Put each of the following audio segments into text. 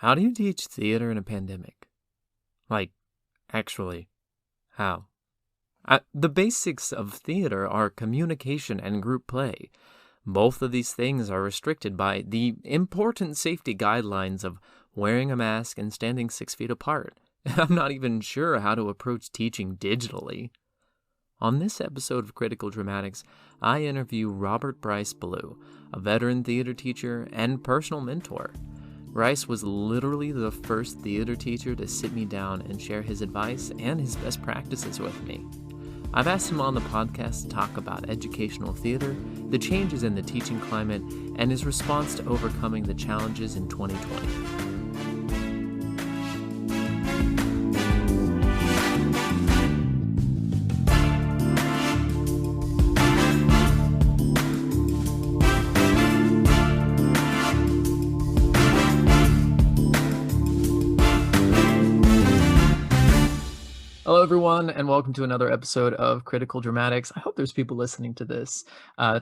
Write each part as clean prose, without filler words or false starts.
How do you teach theater in a pandemic? Like, actually, how? The basics of theater are communication and group play. Both of these things are restricted by the important safety guidelines of wearing a mask and standing 6 feet apart. I'm not even sure how to approach teaching digitally. On this episode of Critical Dramatics, I interview Robert Bryce Ballew, a veteran theater teacher and personal mentor. Bryce was literally the first theater teacher to sit me down and share his advice and his best practices with me. I've asked him on the podcast to talk about educational theater, the changes in the teaching climate, and his response to overcoming the challenges in 2020. Hello, everyone, and welcome to another episode of Critical Dramatics. I hope there's people listening to this.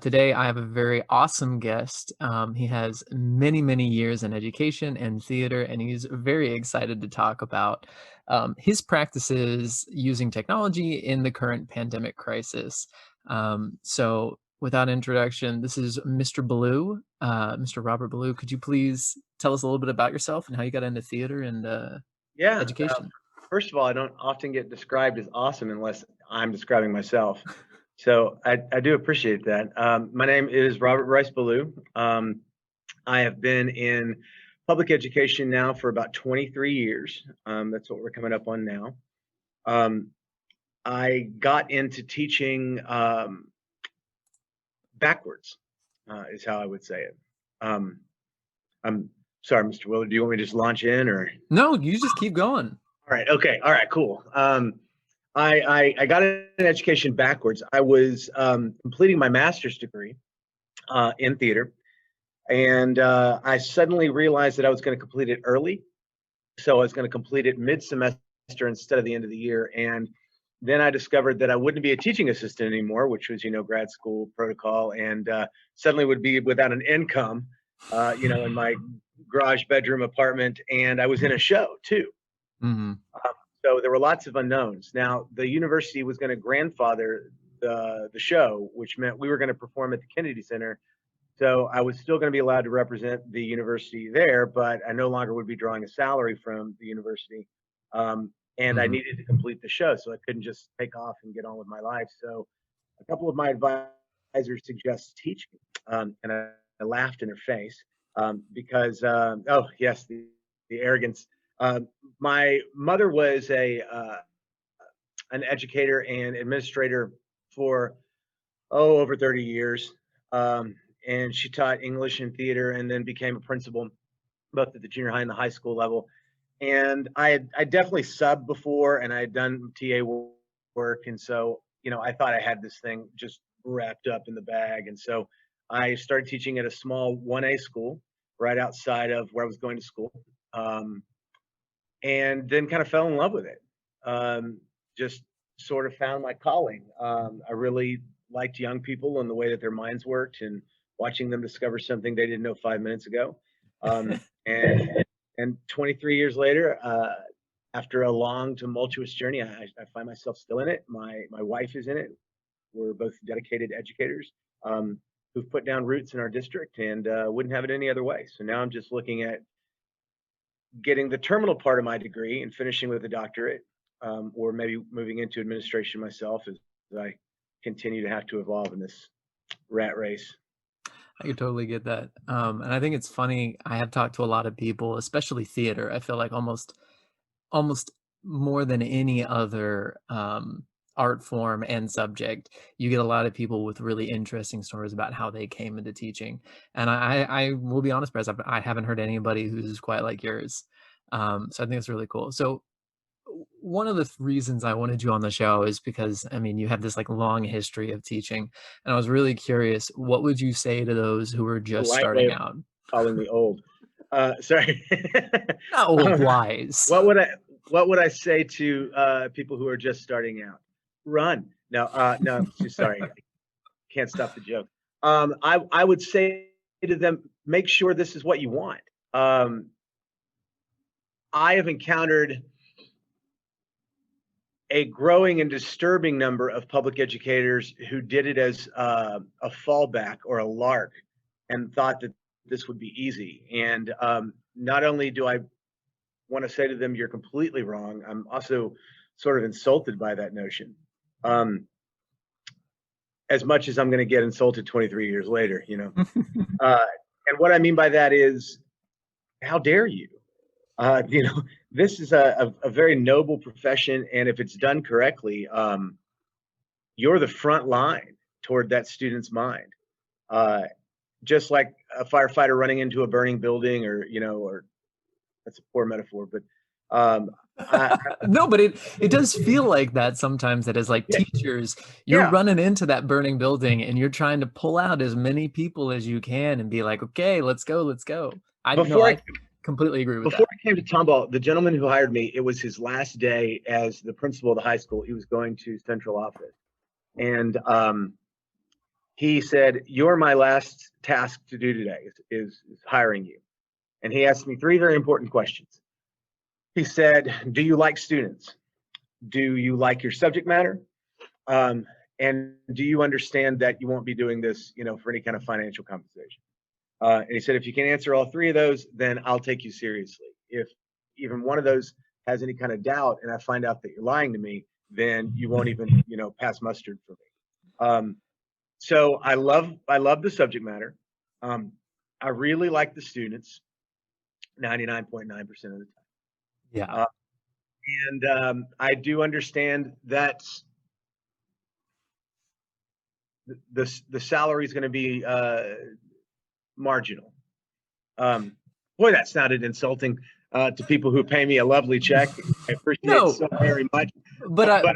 Today, I have a very awesome guest. He has many, many years in education and theater, and he's very excited to talk about his practices using technology in the current pandemic crisis. So, without introduction, this is Mr. Ballew, Mr. Robert Ballew. Could you please tell us a little bit about yourself and how you got into theater and Yeah. education? First of all, I don't often get described as awesome unless I'm describing myself. So I do appreciate that. My name is Robert Bryce Ballew. I have been in public education now for about 23 years. That's what we're coming up on now. I got into teaching backwards, is how I would say it. I'm sorry, Mr. Willard, do you want me to just launch in or? No, you just keep going. All right. Okay. All right. Cool. I got an education backwards. I was completing my master's degree in theater, and I suddenly realized that I was going to complete it early. So I was going to complete it mid-semester instead of the end of the year. And then I discovered that I wouldn't be a teaching assistant anymore, which was, grad school protocol, and suddenly would be without an income, in my garage bedroom apartment. And I was in a show too. Mm-hmm. So there were lots of unknowns. Now, the university was going to grandfather the show, which meant we were going to perform at the Kennedy Center. So I was still going to be allowed to represent the university there, but I no longer would be drawing a salary from the university. And I needed to complete the show, so I couldn't just take off and get on with my life. So a couple of my advisors suggested teaching, and I laughed in their face because, oh yes, the arrogance. My mother was an educator and administrator for over 30 years, and she taught English and theater, and then became a principal both at the junior high and the high school level. And I definitely subbed before, and I had done TA work, and so I thought I had this thing just wrapped up in the bag, and so I started teaching at a small 1A school right outside of where I was going to school. And then kind of fell in love with it. Just sort of found my calling. I really liked young people and the way that their minds worked, and watching them discover something they didn't know 5 minutes ago. And 23 years later, after a long, tumultuous journey, I find myself still in it. My wife is in it. We're both dedicated educators who've put down roots in our district, and wouldn't have it any other way. So now I'm just looking at getting the terminal part of my degree and finishing with a doctorate, or maybe moving into administration myself as I continue to have to evolve in this rat race. I could totally get that. And I think it's funny. I have talked to a lot of people, especially theater. I feel like almost more than any other art form and subject, you get a lot of people with really interesting stories about how they came into teaching. And I will be honest, Brez, I haven't heard anybody who's quite like yours. So I think it's really cool. So one of the reasons I wanted you on the show is because, I mean, you have this like long history of teaching, and I was really curious, what would you say to those who are just Polite way starting of out? calling me old. Sorry. No, wise. What would I say to people who are just starting out? Run. No, sorry. I can't stop the joke. I would say to them, make sure this is what you want. I have encountered a growing and disturbing number of public educators who did it as a fallback or a lark and thought that this would be easy. And not only do I want to say to them, you're completely wrong, I'm also sort of insulted by that notion. As much as I'm going to get insulted 23 years later, you know. And what I mean by that is, how dare you? You know, this is a very noble profession, and if it's done correctly, you're the front line toward that student's mind. Just like a firefighter running into a burning building, or you know, or that's a poor metaphor, but no, but it does feel like that sometimes. That as like yeah, teachers, you're yeah. running into that burning building and you're trying to pull out as many people as you can and be like, okay, let's go, let's go. I know, Before I I completely agree with before that. I came to Tomball, the gentleman who hired me, it was his last day as the principal of the high school. He was going to central office, and he said, "You're my last task to do today is hiring you." And he asked me three very important questions. He said, "Do you like students? Do you like your subject matter? And do you understand that you won't be doing this, you know, for any kind of financial compensation?" And he said, "If you can answer all three of those, then I'll take you seriously. If even one of those has any kind of doubt, and I find out that you're lying to me, then you won't even, you know, pass mustard for me." So I love the subject matter. Um, I really like the students, 99.9% of the time. Yeah. And I do understand that the salary is going to be marginal. Boy, that sounded insulting to people who pay me a lovely check. I appreciate it No, so very much. but But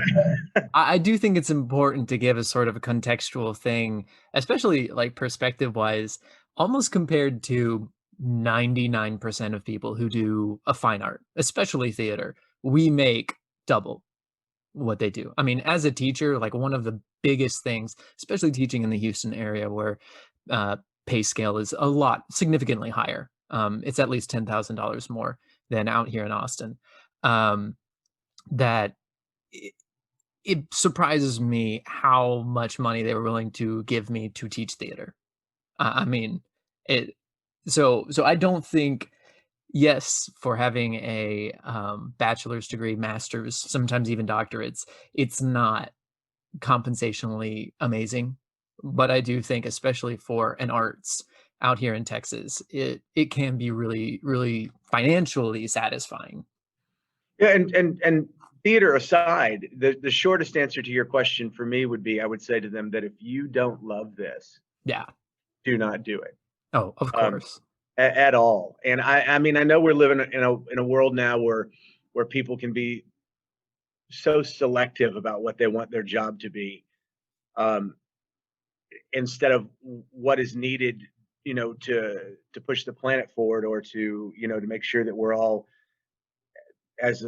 I do think it's important to give a sort of a contextual thing, especially like perspective wise, almost compared to 99% of people who do a fine art, especially theater. We make double what they do. I mean, as a teacher, like one of the biggest things, especially teaching in the Houston area where uh, pay scale is a lot significantly higher. It's at least $10,000 more than out here in Austin. Um, that it surprises me how much money they were willing to give me to teach theater. I mean, it. So I don't think, yes, for having a bachelor's degree, master's, sometimes even doctorates, it's not compensationally amazing. But I do think, especially for an arts out here in Texas, it can be really, really financially satisfying. yeah, and theater aside, the shortest answer to your question for me would be, I would say to them that if you don't love this, Yeah. do not do it. Oh, of Um, course. at all. And I mean, I know we're living in a world now where people can be so selective about what they want their job to be, um, instead of what is needed, you know, to push the planet forward, or to, you know, to make sure that we're all as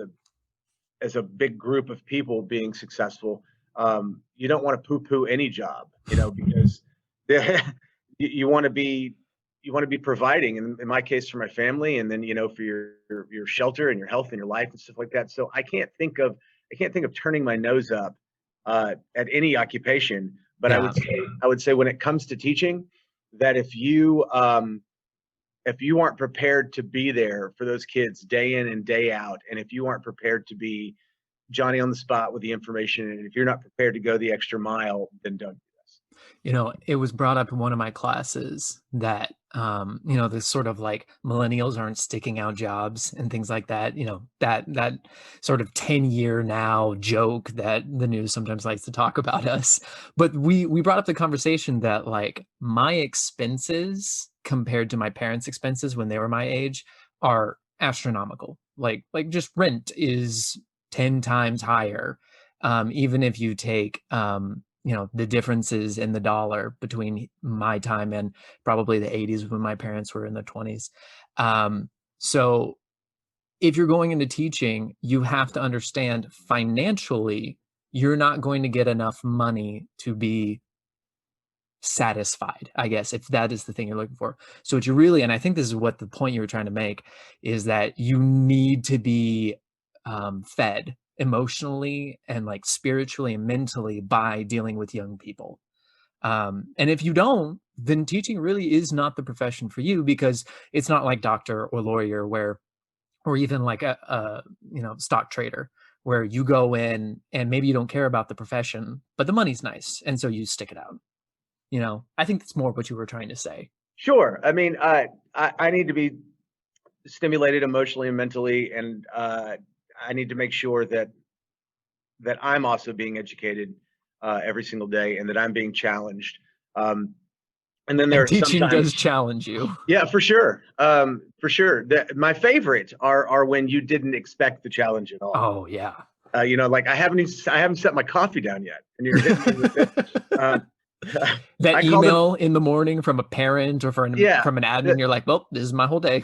a big group of people being successful. You don't want to poo-poo any job, you know, because the, you want to be providing, in my case, for my family, and then, you know, for your shelter and your health and your life and stuff like that. So I can't think of turning my nose up at any occupation. But Yeah. I would say when it comes to teaching, that if you aren't prepared to be there for those kids day in and day out, and if you aren't prepared to be Johnny on the spot with the information, and if you're not prepared to go the extra mile, then don't do this. You know, it was brought up in one of my classes that, this sort of like millennials aren't sticking out jobs and things like that. You know, that sort of 10-year now joke that the news sometimes likes to talk about us. But we brought up the conversation that like my expenses compared to my parents' expenses when they were my age are astronomical. Like just rent is 10 times higher. Even if you take the differences in the dollar between my time and probably the 80s when my parents were in their 20s. So if you're going into teaching, you have to understand financially, you're not going to get enough money to be satisfied, I guess, if that is the thing you're looking for. So what you really, and I think this is what the point you were trying to make, is that you need to be fed emotionally and like spiritually and mentally by dealing with young people. And if you don't, then teaching really is not the profession for you, because it's not like doctor or lawyer where, or even like a stock trader, where you go in and maybe you don't care about the profession, but the money's nice, and so you stick it out. I think that's more what you were trying to say. Sure. I mean, I need to be stimulated emotionally and mentally, and I need to make sure that I'm also being educated every single day, and that I'm being challenged. Um, and then there And are teaching sometimes, does challenge you. yeah, for sure, for sure. My favorite are when you didn't expect the challenge at all. Oh yeah. Like I haven't set my coffee down yet, and you're hitting me with it. Um, That I call them, email in the morning from a parent or yeah. from an admin, you're like, well, this is my whole day.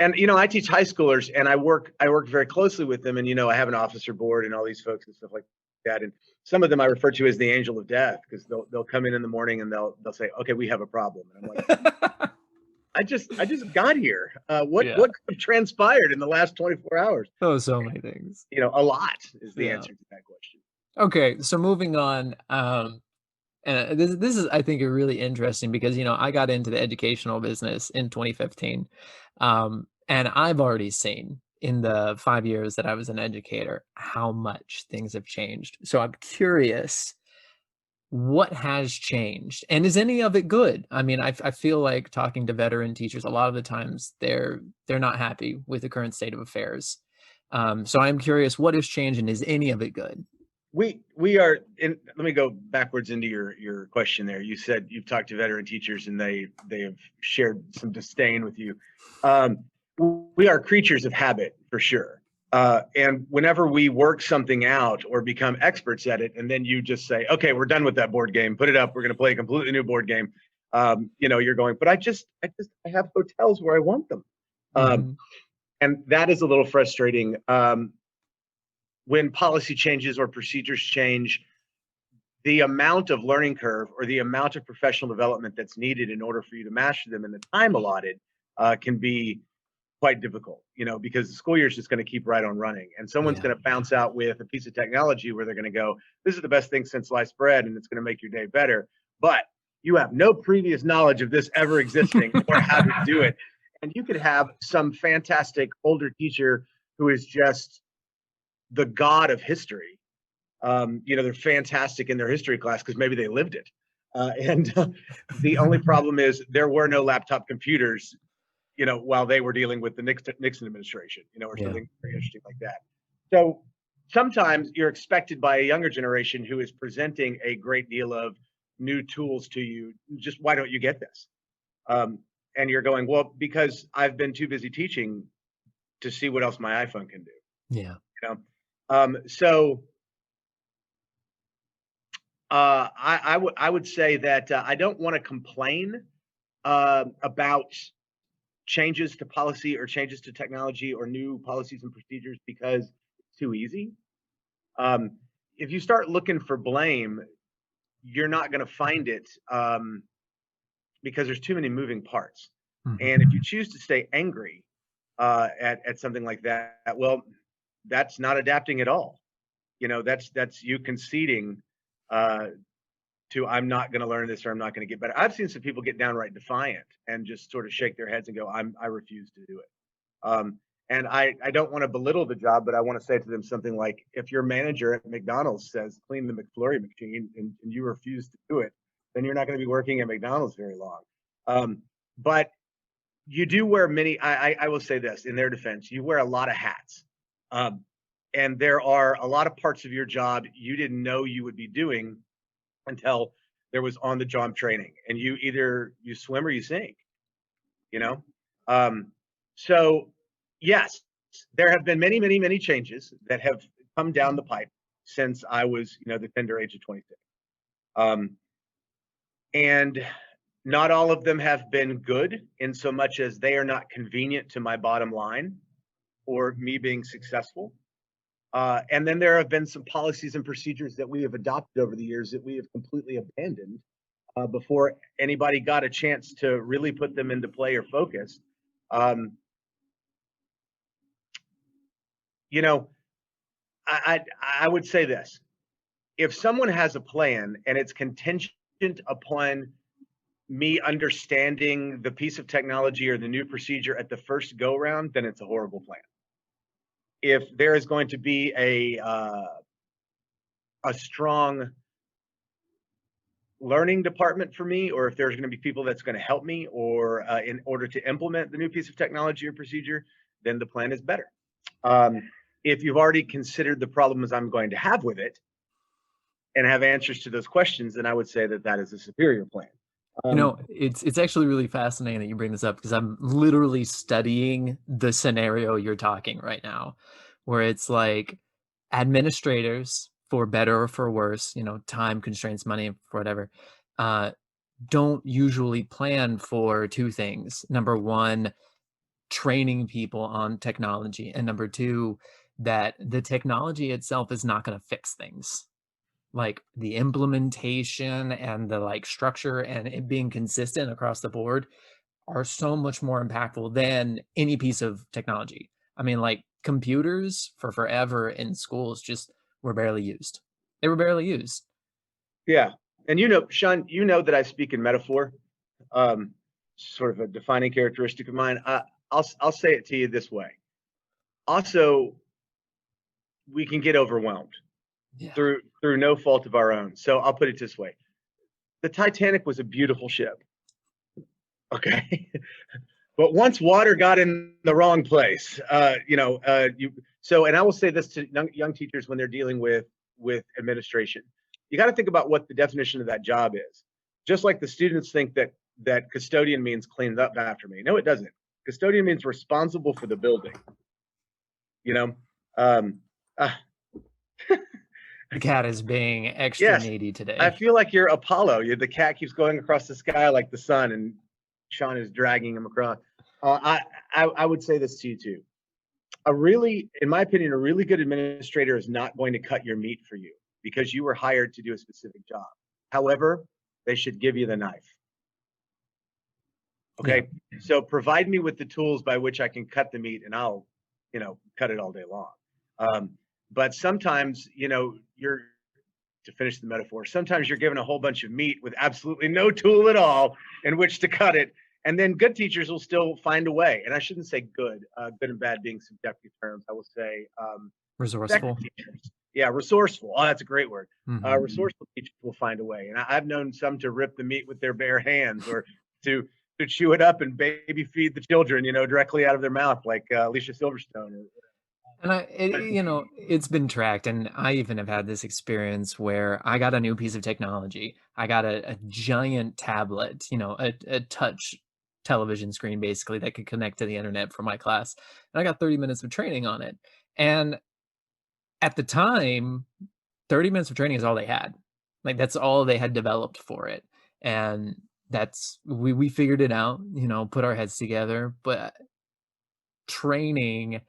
And I teach high schoolers, and I work very closely with them, and I have an officer board and all these folks and stuff like that. And some of them I refer to as the angel of death, because they'll come in the morning and they'll say, okay, we have a problem, and I'm like, I just got here. Yeah. What could have transpired in the last 24 hours? Oh, so many things. A lot is the Yeah. answer to that question. Okay, so moving on. And this is, I think, a really interesting, because I got into the educational business in 2015, and I've already seen in the 5 years that I was an educator how much things have changed. So I'm curious, what has changed, and is any of it good? I mean, I feel like talking to veteran teachers, a lot of the times they're not happy with the current state of affairs. So I'm curious, what has changed, and is any of it good? We are in. Let me go backwards into your question there. You said you've talked to veteran teachers and they have shared some disdain with you. Um, we are creatures of habit, for sure. And whenever we work something out or become experts at it, and then you just say, okay, we're done with that board game, put it up, we're going to play a completely new board game. You're going, but I have hotels where I want them. Um, Hmm. and that is a little frustrating. When policy changes or procedures change, the amount of learning curve or the amount of professional development that's needed in order for you to master them in the time allotted can be quite difficult, because the school year is just going to keep right on running. And someone's Yeah. going to bounce out with a piece of technology where they're going to go, this is the best thing since sliced bread, and it's going to make your day better. But you have no previous knowledge of this ever existing or how to do it. And you could have some fantastic older teacher who is just the god of history. They're fantastic in their history class because maybe they lived it. And the only problem is there were no laptop computers, while they were dealing with the Nixon administration, or Yeah. something very interesting like that. So sometimes you're expected by a younger generation who is presenting a great deal of new tools to you. Just why don't you get this? Um, and you're going, well, because I've been too busy teaching to see what else my iPhone can do. Yeah. You know, so I would say that I don't want to complain about changes to policy or changes to technology or new policies and procedures because it's too easy. Um, if you start looking for blame, you're not going to find it because there's too many moving parts. And if you Mhm. choose to stay angry at something like that, well, that's not adapting at all. That's you conceding uh, to I'm not going to learn this or I'm not going to get better. I've seen some people get downright defiant and just sort of shake their heads and go, I refuse to do it. And I don't want to belittle the job, but I want to say to them something like, if your manager at McDonald's says clean the McFlurry machine and you refuse to do it, then you're not going to be working at McDonald's very long. But you do wear many. I will say this in their defense: you wear a lot of hats, um, and there are a lot of parts of your job you didn't know you would be doing until there was on the job training, and you swim or you sink. You know, um, so yes, there have been many, many, many changes that have come down the pipe since I was, the tender age of 26. Um, and not all of them have been good in so much as they are not convenient to my bottom line or me being successful. And then there have been some policies and procedures that we have adopted over the years that we have completely abandoned before anybody got a chance to really put them into play or focus. Um, you know, I would say this: if someone has a plan and it's contingent upon me understanding the piece of technology or the new procedure at the first go round, then it's a horrible plan. If there is going to be a strong learning department for me, or if there's going to be people that's going to help me, or in order to implement the new piece of technology or procedure, then the plan is better. If you've already considered the problems I'm going to have with it and have answers to those questions, then I would say that that is a superior plan. It's actually really fascinating that you bring this up, because I'm literally studying the scenario you're talking right now, where it's like administrators, for better or for worse, time constraints, money, for whatever, don't usually plan for two things. Number one, training people on technology, and number two, that the technology itself is not going to fix things. Like the implementation and the structure and it being consistent across the board are so much more impactful than any piece of technology. I mean, like computers for forever in schools just were barely used. They were barely used. Yeah. And Sean, that I speak in metaphor, sort of a defining characteristic of mine. I'll say it to you this way. Also, we can get overwhelmed through no fault of our own. So I'll put it this way: the Titanic was a beautiful ship, okay, but once water got in the wrong place, and I will say this to young teachers when they're dealing with administration: you got to think about what the definition of that job is. Just like the students think that custodian means cleaned up after me. No, it doesn't. Custodian means responsible for the building. The cat is being extra needy today. I feel like you're Apollo. The cat keeps going across the sky like the sun, and Sean is dragging him across. I would say this to you too. In my opinion, a really good administrator is not going to cut your meat for you because you were hired to do a specific job. However, they should give you the knife. Okay. Yeah. So provide me with the tools by which I can cut the meat, and I'll, cut it all day long. But sometimes, to finish the metaphor, sometimes you're given a whole bunch of meat with absolutely no tool at all in which to cut it. And then good teachers will still find a way. And I shouldn't say good and bad being subjective terms. I will say resourceful. Yeah, resourceful. Oh, that's a great word. Mm-hmm. Resourceful teachers will find a way. And I've known some to rip the meat with their bare hands, or to chew it up and baby feed the children, directly out of their mouth, like Alicia Silverstone. And it's been tracked, and I even have had this experience where I got a new piece of technology. I got a giant tablet, a touch television screen, basically, that could connect to the internet for my class. And I got 30 minutes of training on it. And at the time, 30 minutes of training is all they had. Like, that's all they had developed for it. And we figured it out, put our heads together. But training,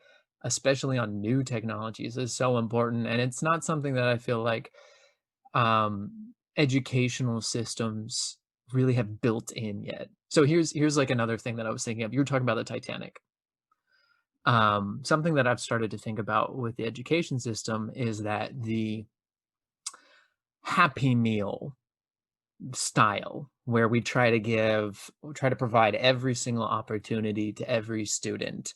especially on new technologies, is so important, and it's not something that I feel like educational systems really have built in yet. So here's like another thing that I was thinking of. You were talking about the Titanic. Something that I've started to think about with the education system is that the Happy Meal style, where we try to provide every single opportunity to every student.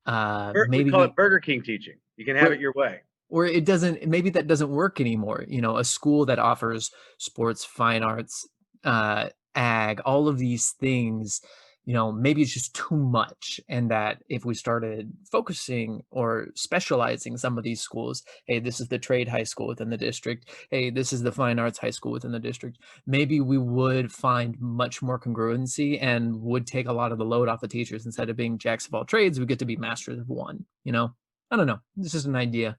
Maybe we call it Burger King teaching. You can have it your way. Or maybe that doesn't work anymore. A school that offers sports, fine arts, ag, all of these things, maybe it's just too much. And that if we started focusing or specializing some of these schools, hey, this is the trade high school within the district, hey, this is the fine arts high school within the district, maybe we would find much more congruency and would take a lot of the load off the teachers. Instead of being jacks of all trades, we get to be masters of one. I don't know. This is an idea.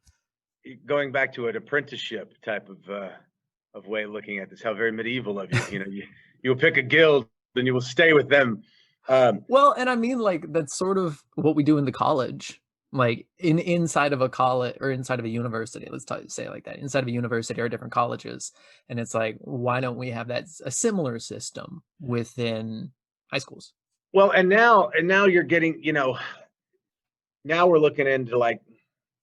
Going back to an apprenticeship type of way of looking at this, how very medieval of you. You'll pick a guild and you will stay with them. Well, and I mean, like, that's sort of what we do in the college. like inside of a college or inside of a university, say it like that, inside of a university or different colleges. And it's like, why don't we have a similar system within high schools? Well, and now you're getting, now we're looking into like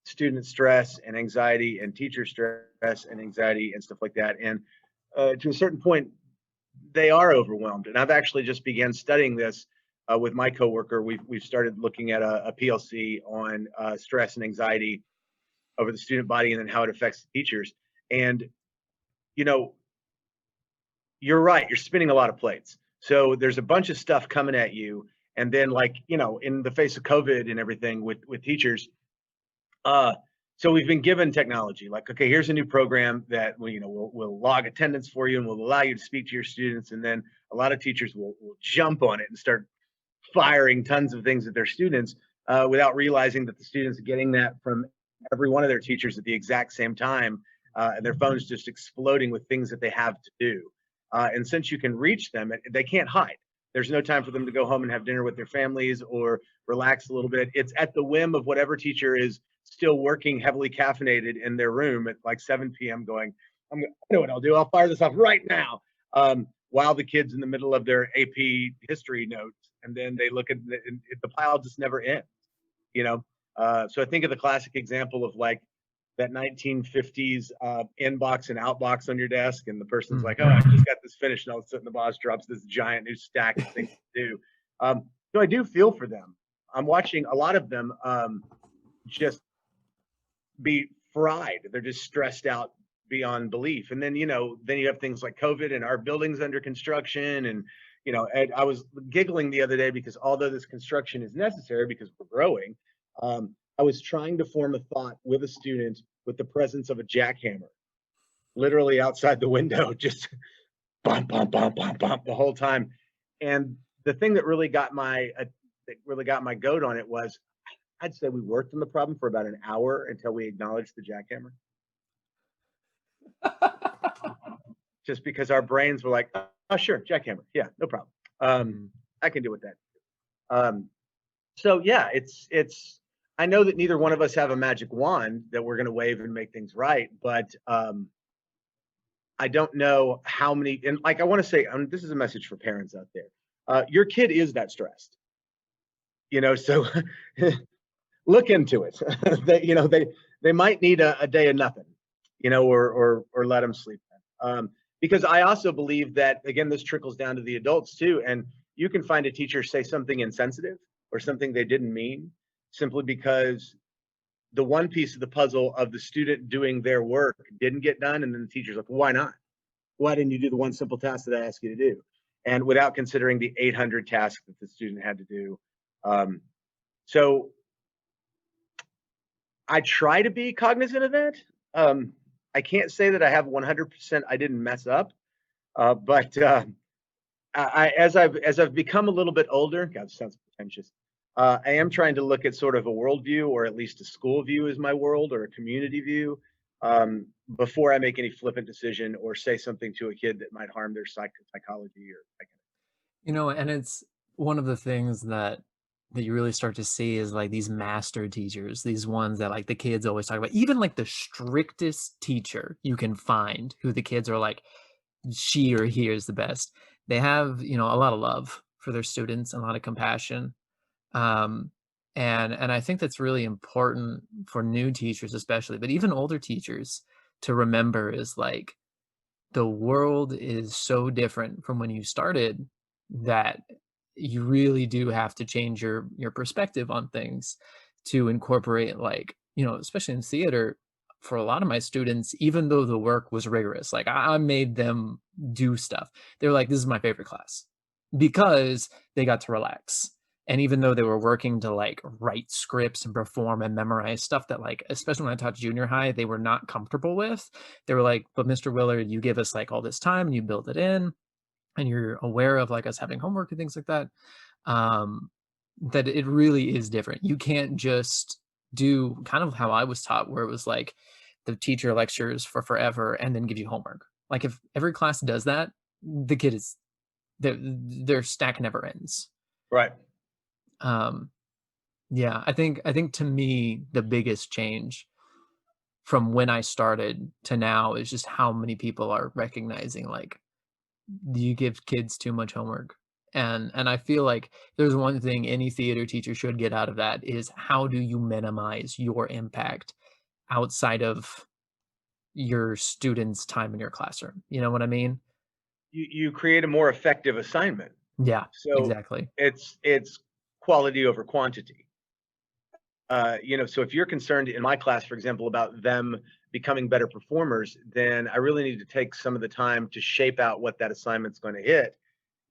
student stress and anxiety and teacher stress and anxiety and stuff like that. And to a certain point, they are overwhelmed. And I've actually just began studying this with my coworker. We've started looking at a PLC on stress and anxiety over the student body and then how it affects the teachers. And you know, you're right. You're spinning a lot of plates. So there's a bunch of stuff coming at you, and then like in the face of COVID and everything with teachers, uh, so we've been given technology. Like, okay, here's a new program that will log attendance for you and will allow you to speak to your students. And then a lot of teachers will jump on it and start firing tons of things at their students without realizing that the students are getting that from every one of their teachers at the exact same time, and their phones just exploding with things that they have to do. And since you can reach them, they can't hide. There's no time for them to go home and have dinner with their families or relax a little bit. It's at the whim of whatever teacher is still working heavily caffeinated in their room at like 7 p.m. going, I know what I'll do. I'll fire this off right now. While the kid's in the middle of their AP history notes, and then they look at the pile just never ends, you know. So I think of the classic example of like that 1950s inbox and outbox on your desk, and the person's like, "Oh, I just got this finished," and all of a sudden the boss drops this giant new stack of things to do. So I do feel for them. I'm watching a lot of them just be fried. They're just stressed out beyond belief. And then then you have things like COVID and our buildings under construction, and and I was giggling the other day because although this construction is necessary because we're growing, I was trying to form a thought with a student with the presence of a jackhammer literally outside the window, just bump, bump, bump, bump, bump the whole time. And the thing that really got my goat on it was I'd say we worked on the problem for about an hour until we acknowledged the jackhammer. Just because our brains were like, oh, sure, jackhammer. Yeah, no problem. I can deal with that. So yeah, it's I know that neither one of us have a magic wand that we're going to wave and make things right, but I don't know how many, and like I want to say, this is a message for parents out there. Your kid is that stressed, so look into it. They might need a day of nothing, or let them sleep. Because I also believe that again, this trickles down to the adults too, and you can find a teacher say something insensitive or something they didn't mean simply because the one piece of the puzzle of the student doing their work didn't get done, and then the teacher's like, why not? Why didn't you do the one simple task that I asked you to do? And without considering the 800 tasks that the student had to do. So I try to be cognizant of that. I can't say that I have 100%. I didn't mess up, but as I've become a little bit older, God, this sounds pretentious. I am trying to look at sort of a worldview, or at least a school view as my world, or a community view, before I make any flippant decision or say something to a kid that might harm their psychology or that kind You know, and it's one of the things that you really start to see is like these master teachers, these ones that like the kids always talk about. Even like the strictest teacher you can find who the kids are like, she or he is the best. They have, a lot of love for their students and a lot of compassion. Um, and I think that's really important for new teachers especially, but even older teachers to remember is like the world is so different from when you started that you really do have to change your perspective on things to incorporate like, especially in theater for a lot of my students, even though the work was rigorous, like I made them do stuff. They're like, this is my favorite class because they got to relax. And even though they were working to like write scripts and perform and memorize stuff that like, especially when I taught junior high, they were not comfortable with, they were like, but Mr. Willard, you give us like all this time and you build it in and you're aware of like us having homework and things like that, that it really is different. You can't just do kind of how I was taught, where it was like the teacher lectures for forever and then give you homework. Like if every class does that, the kid is their stack never ends. right. Um, Yeah, I think to me the biggest change from when I started to now is just how many people are recognizing, like, you give kids too much homework. And I feel like there's one thing any theater teacher should get out of that is how do you minimize your impact outside of your students' time in your classroom? You know what I mean? You create a more effective assignment. Yeah, So exactly. it's quality over quantity. So if you're concerned in my class, for example, about them becoming better performers, then I really need to take some of the time to shape out what that assignment's going to hit.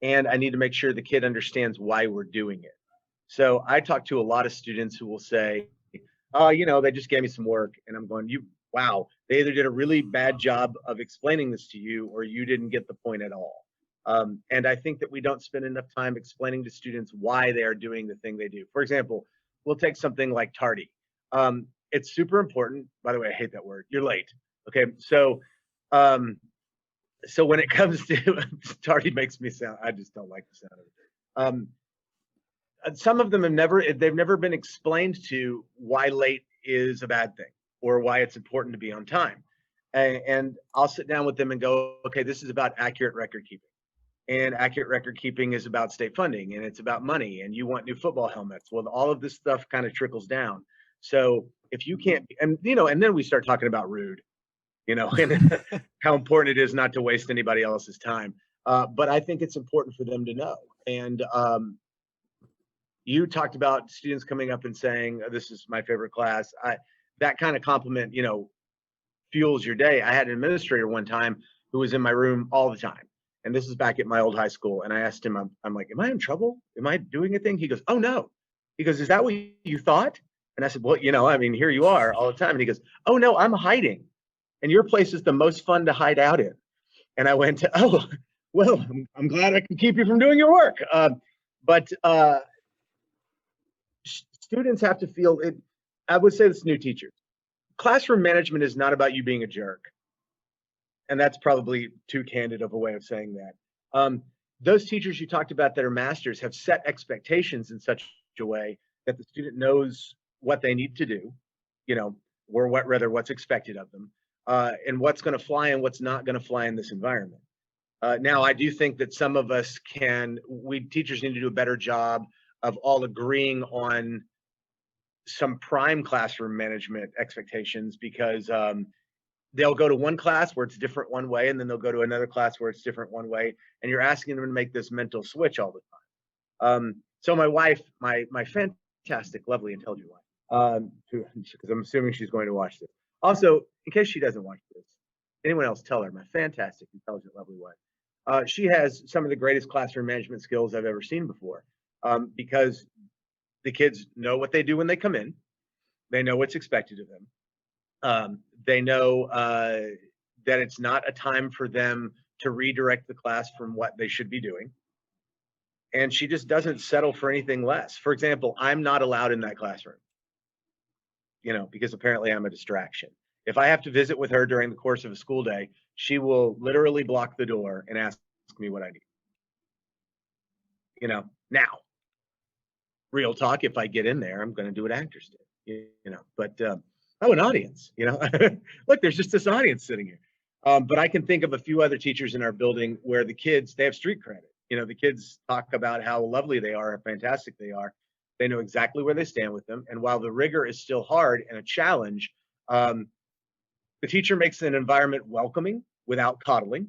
And I need to make sure the kid understands why we're doing it. So I talk to a lot of students who will say, oh, they just gave me some work. And I'm going, wow, they either did a really bad job of explaining this to you or you didn't get the point at all. And I think that we don't spend enough time explaining to students why they are doing the thing they do. For example, we'll take something like tardy. It's super important. By the way, I hate that word. You're late. Okay. Um, so when it comes to tardy makes me sound, I just don't like the sound of it. Some of them they've never been explained to why late is a bad thing or why it's important to be on time. And I'll sit down with them and go, okay, this is about accurate record keeping. And accurate record keeping is about state funding and it's about money and you want new football helmets. Well, all of this stuff kind of trickles down. So if you can't, and then we start talking about rude, and how important it is not to waste anybody else's time. But I think it's important for them to know. And you talked about students coming up and saying, "This is my favorite class." That kind of compliment, fuels your day. I had an administrator one time who was in my room all the time, and this is back at my old high school. And I asked him, I'm like, "Am I in trouble? Am I doing a thing?" He goes, "Oh no." He goes, "Is that what you thought?" And I said, "Well, I mean, here you are all the time." And he goes, "Oh no, I'm hiding, and your place is the most fun to hide out in." And I went, "Oh, well, I'm glad I can keep you from doing your work." But students have to feel it. I would say this to new teachers. Classroom management is not about you being a jerk. And that's probably too candid of a way of saying that. Those teachers you talked about that are masters have set expectations in such a way that the student knows what they need to do, or what's expected of them, and what's going to fly and what's not going to fly in this environment. Now, I do think that some of us we teachers need to do a better job of all agreeing on some prime classroom management expectations because they'll go to one class where it's different one way, and then they'll go to another class where it's different one way, and you're asking them to make this mental switch all the time. So my wife, my fantastic, lovely, intelligent wife, because I'm assuming she's going to watch this. Also, in case she doesn't watch this, anyone else tell her, my fantastic, intelligent, lovely wife. She has some of the greatest classroom management skills I've ever seen before, because the kids know what they do when they come in. They know what's expected of them. They know that it's not a time for them to redirect the class from what they should be doing. And she just doesn't settle for anything less. For example, I'm not allowed in that classroom, because apparently I'm a distraction. If I have to visit with her during the course of a school day, she will literally block the door and ask me what I need. Now, real talk, if I get in there, I'm going to do what actors do, but an audience, look, there's just this audience sitting here. But I can think of a few other teachers in our building where the kids, they have street credit. The kids talk about how lovely they are, how fantastic they are. They know exactly where they stand with them. And while the rigor is still hard and a challenge, the teacher makes an environment welcoming without coddling.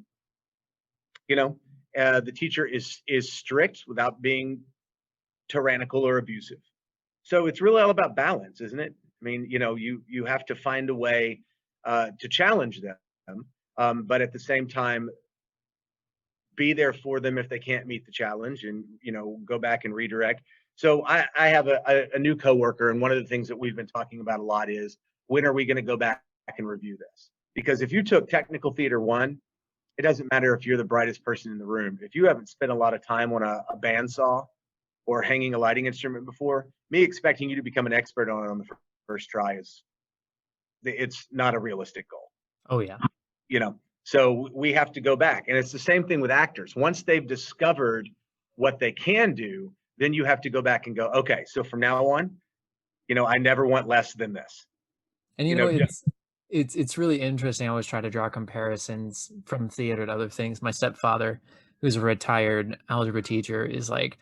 The teacher is strict without being tyrannical or abusive. So it's really all about balance, isn't it? I mean, you have to find a way to challenge them, but at the same time, be there for them if they can't meet the challenge, and go back and redirect. So I have a new coworker, and one of the things that we've been talking about a lot is when are we going to go back and review this? Because if you took Technical Theater 1, it doesn't matter if you're the brightest person in the room. If you haven't spent a lot of time on a bandsaw or hanging a lighting instrument before, me expecting you to become an expert on it on the first try it's not a realistic goal. Oh yeah. So we have to go back. And it's the same thing with actors. Once they've discovered what they can do, then you have to go back and go, okay, so from now on, I never want less than this. And You know, just, it's really interesting. I always try to draw comparisons from theater to other things. My stepfather, who's a retired algebra teacher, is like,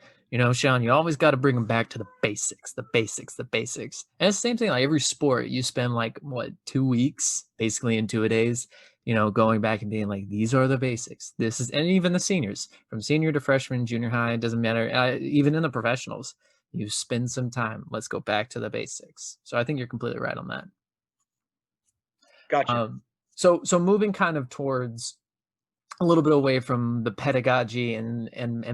Sean, you always got to bring them back to the basics, the basics, the basics. And it's the same thing. Like every sport, you spend like what 2 weeks basically in 2 days, going back and being like, these are the basics. This is, and even the seniors, from senior to freshman, junior high, it doesn't matter. Even in the professionals, you spend some time. Let's go back to the basics. So I think you're completely right on that. gotcha. So moving kind of towards a little bit away from the pedagogy and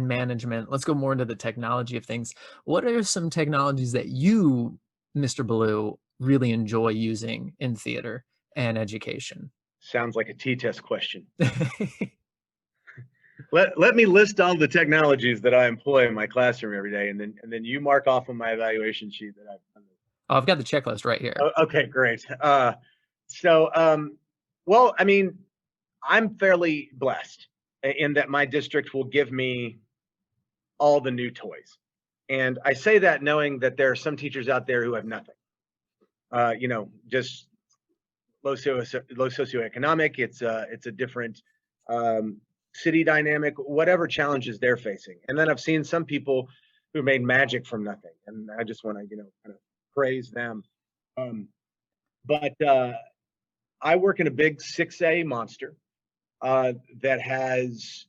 management, let's go more into the technology of things. What are some technologies that you, Mr. Ballew, really enjoy using in theater and education? Sounds like a T-test question. Let me list all the technologies that I employ in my classroom every day, and then you mark off on my evaluation sheet that I've done. Oh, I've got the checklist right here. Okay, great. Well, I mean, I'm fairly blessed in that my district will give me all the new toys. And I say that knowing that there are some teachers out there who have nothing. Just low socioeconomic. It's a different city dynamic, whatever challenges they're facing. And then I've seen some people who made magic from nothing, and I just want to kind of praise them. But I work in a big 6A monster that has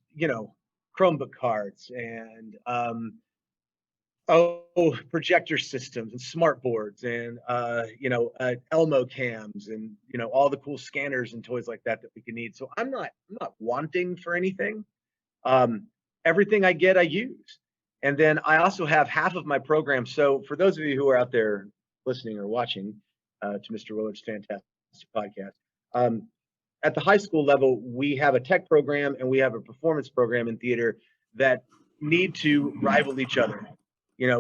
Chromebook cards and projector systems and smart boards and Elmo cams and all the cool scanners and toys like that we can need. So I'm not wanting for anything. Everything I get I use. And then I also have half of my program. So for those of you who are out there listening or watching to Mr. Willard's fantastic podcast, at the high school level, we have a tech program and we have a performance program in theater that need to rival each other,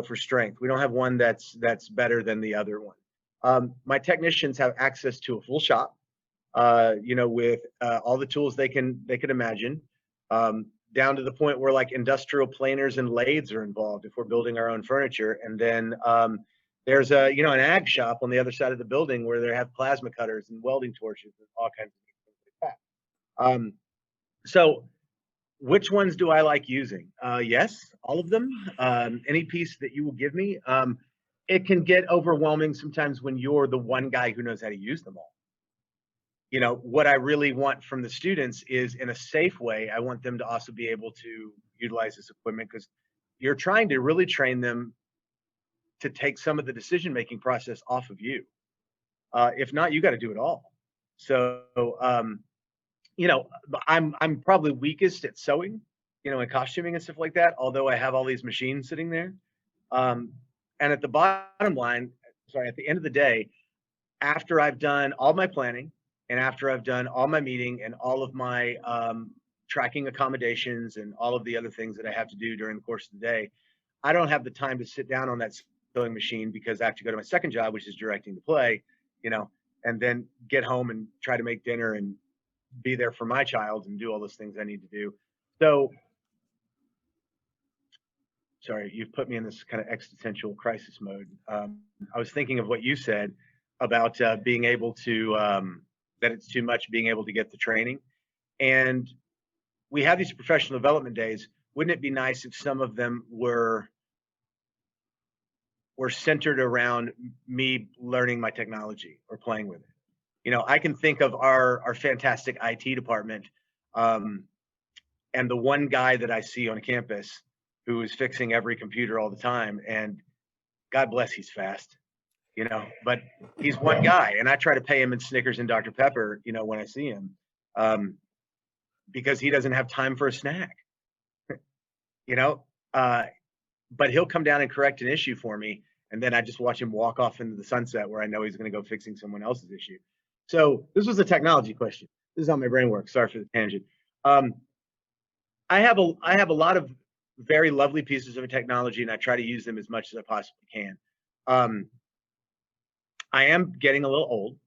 for strength. We don't have one that's better than the other one. My technicians have access to a full shop, with all the tools they can imagine, down to the point where like industrial planers and lathes are involved if we're building our own furniture. And then there's an ag shop on the other side of the building where they have plasma cutters and welding torches and all kinds of things like that. So which ones do I like using? Yes, all of them. Any piece that you will give me. It can get overwhelming sometimes when you're the one guy who knows how to use them all. What I really want from the students is, in a safe way, I want them to also be able to utilize this equipment, because you're trying to really train them to take some of the decision-making process off of you. If not, you got to do it all. So, I'm probably weakest at sewing, and costuming and stuff like that, although I have all these machines sitting there. And at the bottom line, at the end of the day, after I've done all my planning and after I've done all my meeting and all of my tracking accommodations and all of the other things that I have to do during the course of the day, I don't have the time to sit down on that sewing machine, because I have to go to my second job, which is directing the play, and then get home and try to make dinner and be there for my child and do all those things I need to do. So, sorry, you've put me in this kind of existential crisis mode. I was thinking of what you said about being able to, that it's too much being able to get the training. And we have these professional development days. Wouldn't it be nice if some of them were centered around me learning my technology or playing with it? I can think of our fantastic IT department, and the one guy that I see on campus who is fixing every computer all the time, and God bless, he's fast, but he's one guy, and I try to pay him in Snickers and Dr. Pepper, when I see him, because he doesn't have time for a snack, but he'll come down and correct an issue for me, and then I just watch him walk off into the sunset where I know he's going to go fixing someone else's issue. So this was a technology question. This is how my brain works. Sorry for the tangent. I have a lot of very lovely pieces of technology, and I try to use them as much as I possibly can. I am getting a little old,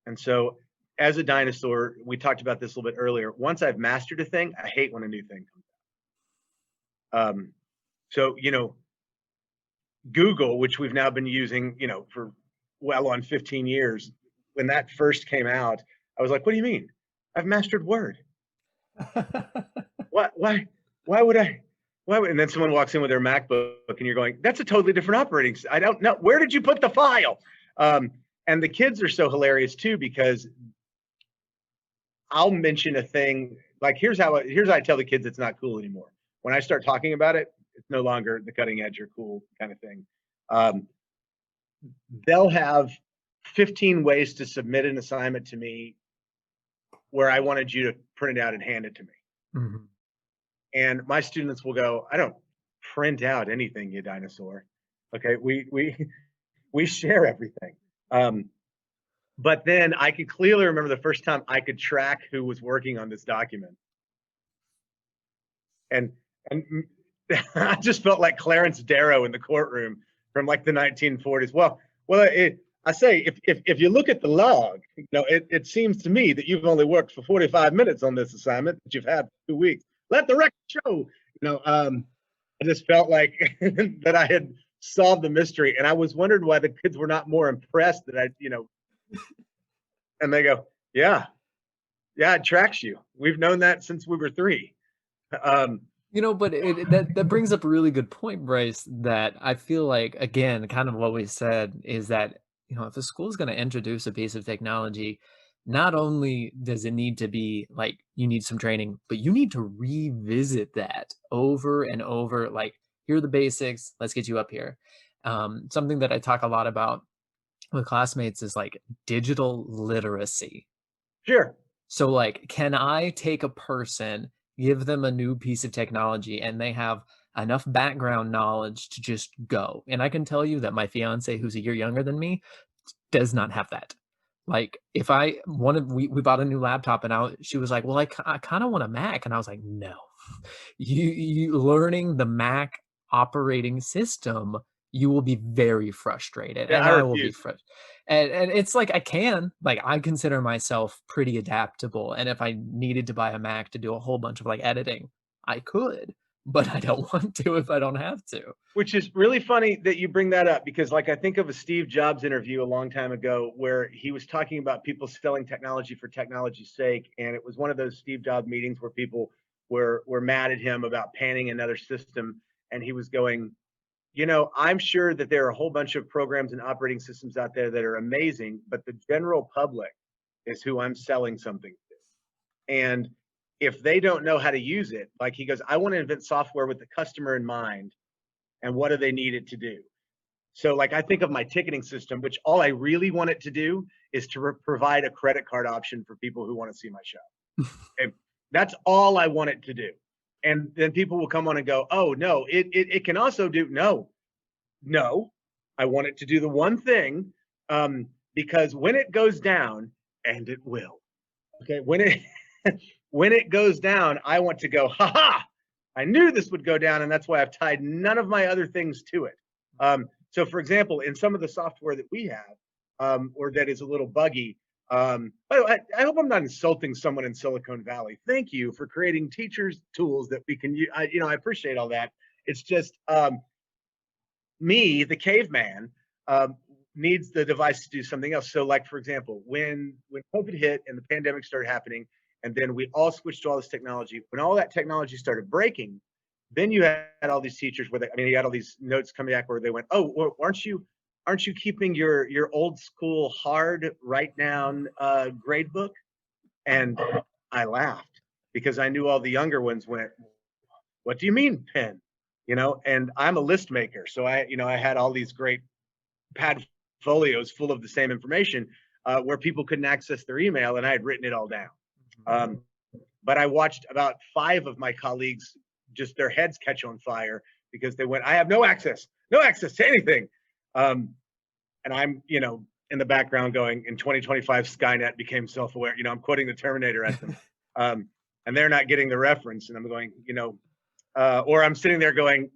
and so as a dinosaur, we talked about this a little bit earlier. Once I've mastered a thing, I hate when a new thing comes out. So Google, which we've now been using, for well on 15 years, when that first came out, I was like, what do you mean? I've mastered Word. What? Why would I? Why would, and then someone walks in with their MacBook and you're going, that's a totally different operating. I don't know. Where did you put the file? And the kids are so hilarious too, because I'll mention a thing like here's how I tell the kids it's not cool anymore. When I start talking about it, it's no longer the cutting edge or cool kind of thing. Um, they'll have 15 ways to submit an assignment to me where I wanted you to print it out and hand it to me. Mhm. And my students will go, I don't print out anything, you dinosaur. Okay, we share everything. But then I could clearly remember the first time I could track who was working on this document. And I just felt like Clarence Darrow in the courtroom from like the 1940s. I say if you look at the log, it seems to me that you've only worked for 45 minutes on this assignment that you've had for 2 weeks. Let the record show. I just felt like that I had solved the mystery, and I was wondering why the kids were not more impressed that and they go, yeah, it tracks you. We've known that since we were 3. Um, But that brings up a really good point, Bryce, that I feel like, again, kind of what we said is that, if the school is going to introduce a piece of technology, not only does it need to be like you need some training, but you need to revisit that over and over. Like, here are the basics. Let's get you up here. Something that I talk a lot about with classmates is like digital literacy. sure. So, like, can I take a person, give them a new piece of technology, and they have enough background knowledge to just go? And I can tell you that my fiance, who's a year younger than me, does not have that. Like, if I wanted, we bought a new laptop, and she was like, "Well, I kind of want a Mac," and I was like, "No, you learning the Mac operating system, you will be very frustrated, Yeah, and I I will be refuse. frustrated." And it's like I consider myself pretty adaptable, and if I needed to buy a Mac to do a whole bunch of like editing, I could, but I don't want to if I don't have to. Which is really funny that you bring that up because, like, I think of a Steve Jobs interview a long time ago where he was talking about people selling technology for technology's sake, and it was one of those Steve Jobs meetings where people were mad at him about panning another system, and he was going, I'm sure that there are a whole bunch of programs and operating systems out there that are amazing, but the general public is who I'm selling something to. And if they don't know how to use it, like he goes, I want to invent software with the customer in mind and what do they need it to do. So like I think of my ticketing system, which all I really want it to do is to provide a credit card option for people who want to see my show. Okay? That's all I want it to do. And then people will come on and go, oh no, it can also do no. I want it to do the one thing, because when it goes down, and it will, okay, when it when it goes down, I want to go, ha ha, I knew this would go down, and that's why I've tied none of my other things to it. So, for example, in some of the software that we have, or that is a little buggy, by the way, I hope I'm not insulting someone in Silicon Valley. Thank you for creating teachers' tools that we can use. I appreciate all that. It's just me, the caveman, needs the device to do something else. So, like for example, when COVID hit and the pandemic started happening, and then we all switched to all this technology. When all that technology started breaking, then you had all these teachers where you had all these notes coming back where they went, "Oh, well, aren't you keeping your old school hard write down grade book?" And I laughed because I knew all the younger ones went, "What do you mean pen?" And I'm a list maker, so I had all these great pad folios full of the same information where people couldn't access their email, and I had written it all down. Um, but I watched about 5 of my colleagues just their heads catch on fire because they went, I have no access to anything. And I'm, in the background going, in 2025, Skynet became self-aware. I'm quoting the Terminator at them. And they're not getting the reference. And I'm going, or I'm sitting there going,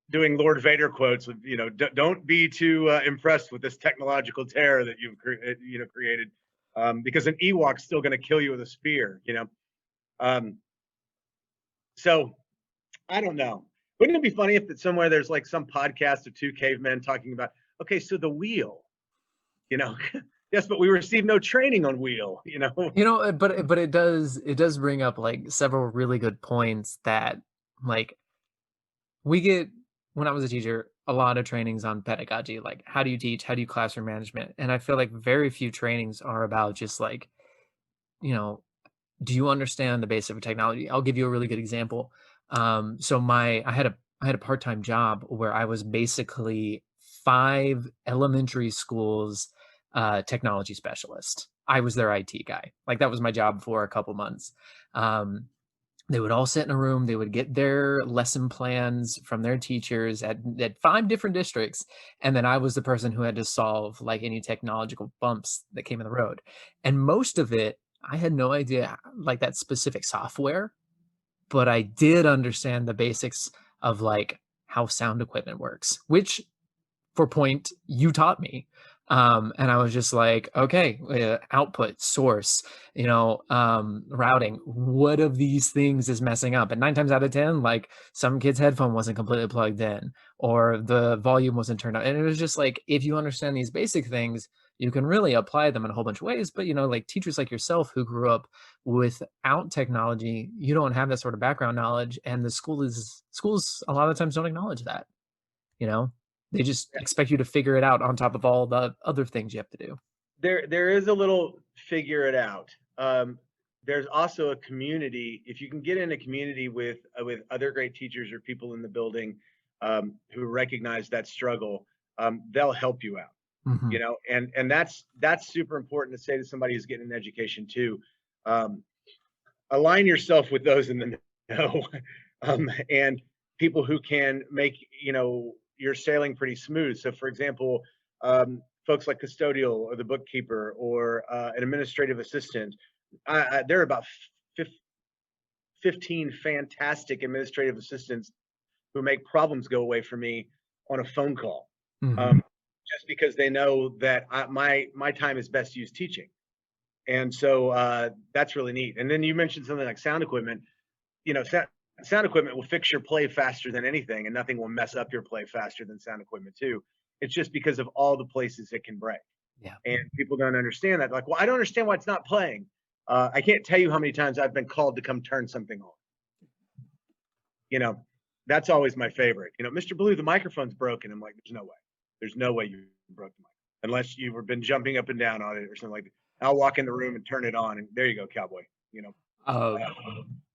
doing Lord Vader quotes of, don't be too impressed with this technological terror that you've created, because an Ewok's still going to kill you with a spear. So I don't know. Wouldn't it be funny if that somewhere there's like some podcast of two cavemen talking about, okay, so the wheel, you know, yes, but we received no training on wheel, you know. But it does bring up like several really good points that like we get when I was a teacher, a lot of trainings on pedagogy, like how do you teach, how do you classroom management? And I feel like very few trainings are about just like, you know, do you understand the basic of technology? I'll give you a really good example. So I had a part-time job where I was basically 5 elementary schools technology specialist. I was their IT guy. Like that was my job for a couple months. Um, they would all sit in a room. They would get their lesson plans from their teachers at 5 different districts, and then I was the person who had to solve like any technological bumps that came in the road. And most of it, I had no idea like that specific software, but I did understand the basics of like how sound equipment works, which for point you taught me. And I was just like, okay, output, source, routing. What of these things is messing up? And 9 times out of 10, like some kid's headphone wasn't completely plugged in, or the volume wasn't turned on. And it was just like, if you understand these basic things, you can really apply them in a whole bunch of ways. But like teachers like yourself who grew up without technology, you don't have that sort of background knowledge, and the schools a lot of times don't acknowledge that. You know, they just expect you to figure it out on top of all the other things you have to do. There is a little figure it out. There's also a community. If you can get in a community with other great teachers or people in the building who recognize that struggle, they'll help you out. Mhm. And that's super important to say to somebody who's getting an education too. Um, Align yourself with those in the know, and people who can make your sailing pretty smooth. So, for example, folks like custodial or the bookkeeper or an administrative assistant. There are about 15 fantastic administrative assistants who make problems go away for me on a phone call, Mhm. just because they know that my time is best used teaching. And so that's really neat. And then you mentioned something like sound equipment. Sound equipment will fix your play faster than anything, and nothing will mess up your play faster than sound equipment too. It's just because of all the places it can break. Yeah. And people don't understand that. Like, well, I don't understand why it's not playing. I can't tell you how many times I've been called to come turn something on. You know, that's always my favorite. Mr. Ballew, the microphone's broken. I'm like, there's no way. There's no way you broke the mic unless you've been jumping up and down on it or something like that. I'll walk in the room and turn it on, and there you go, cowboy. Um,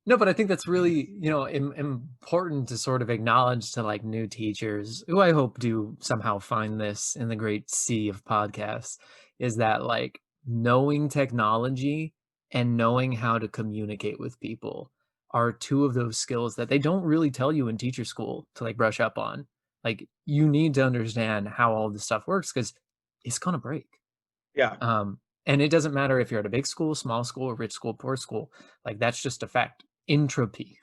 no, but I think that's really, important to sort of acknowledge to like new teachers who I hope do somehow find this in the great sea of podcasts, is that like knowing technology and knowing how to communicate with people are two of those skills that they don't really tell you in teacher school to like brush up on. Like you need to understand how all this stuff works because it's gonna break. Yeah, And it doesn't matter if you're at a big school, small school, rich school, poor school. Like that's just a fact. Entropy,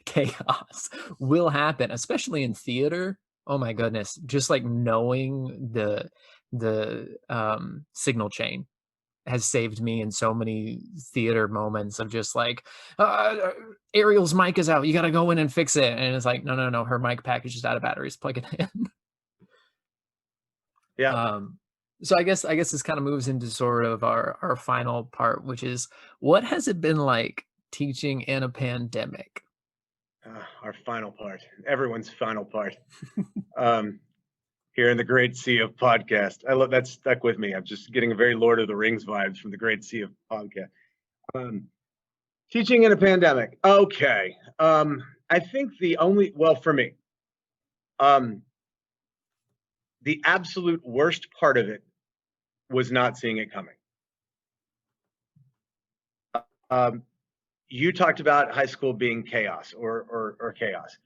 chaos will happen, especially in theater. Oh my goodness. Just like knowing the signal chain has saved me in so many theater moments of just like Ariel's mic is out. You gotta go in and fix it. And it's like, no, no, no, her mic package is out of batteries. Plug it in. yeah. Um, so I guess this kind of moves into sort of our final part, which is what has it been like teaching in a pandemic? Our final part, everyone's final part. Um, Here in the great sea of podcast. I love that stuck with me. I'm just getting a very Lord of the Rings vibes from the great sea of podcast. Teaching in a pandemic. Okay. I think for me, um, the absolute worst part of it was not seeing it coming. Um, you talked about high school being chaos or chaos.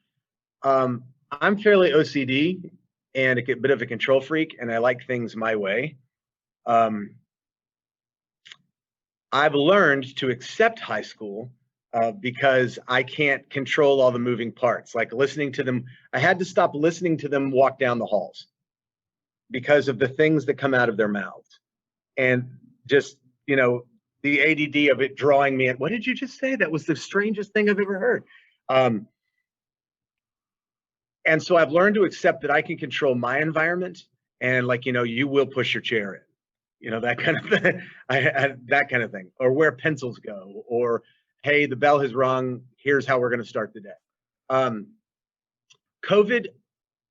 I'm fairly OCD and a bit of a control freak, and I like things my way. Um, I've learned to accept high school because I can't control all the moving parts. Like listening to them, I had to stop listening to them walk down the halls because of the things that come out of their mouths, and just the ADD of it drawing me in. What did you just say? That was the strangest thing I've ever heard. Um, And so I've learned to accept that I can control my environment, and like, you will push your chair in, that kind of thing. That kind of thing, or where pencils go, or hey, the bell has rung. Here's how we're going to start the day. COVID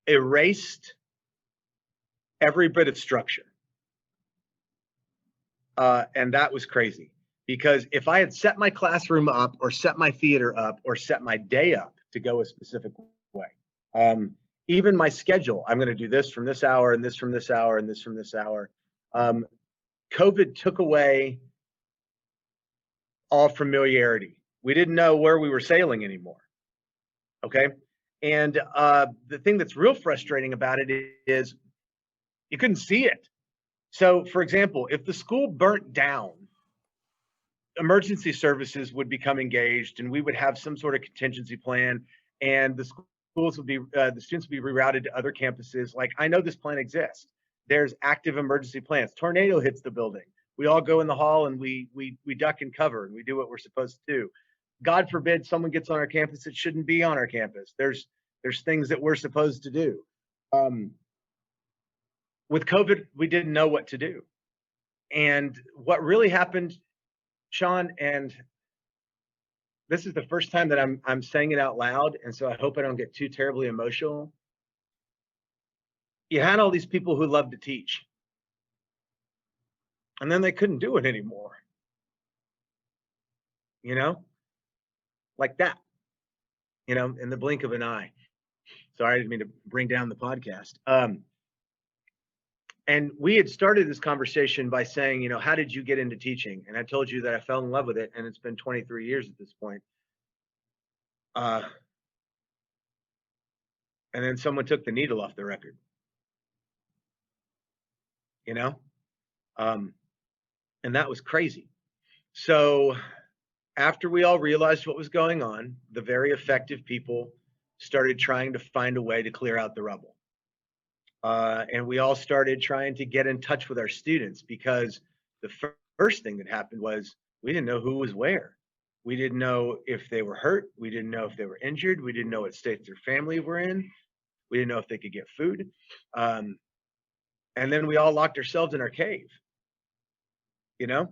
erased every bit of structure. And that was crazy, because if I had set my classroom up or set my theater up or set my day up to go a specific way, even my schedule, I'm going to do this from this hour and this from this hour and this from this hour. COVID took away all familiarity. We didn't know where we were sailing anymore. Okay. And the thing that's real frustrating about it is you couldn't see it. So, for example, if the school burnt down, emergency services would become engaged, and we would have some sort of contingency plan, and the schools would be, the students would be rerouted to other campuses. Like, I know this plan exists. There's active emergency plans. Tornado hits the building. We all go in the hall and we duck and cover, and we do what we're supposed to do. God forbid someone gets on our campus that shouldn't be on our campus. There's things that we're supposed to do. With COVID, we didn't know what to do. And what really happened, Sean, and this is the first time that I'm saying it out loud, and so I hope I don't get too terribly emotional. You had all these people who loved to teach, and then they couldn't do it anymore. Like that, in the blink of an eye. Sorry, I didn't mean to bring down the podcast. And we had started this conversation by saying, how did you get into teaching? And I told you that I fell in love with it, and it's been 23 years at this point. And then someone took the needle off the record. And that was crazy. So after we all realized what was going on, the very effective people started trying to find a way to clear out the rubble. And we all started trying to get in touch with our students, because the first thing that happened was we didn't know who was where. We didn't know if they were hurt. We didn't know if they were injured. We didn't know what state their family were in. We didn't know if they could get food. And then we all locked ourselves in our cave, and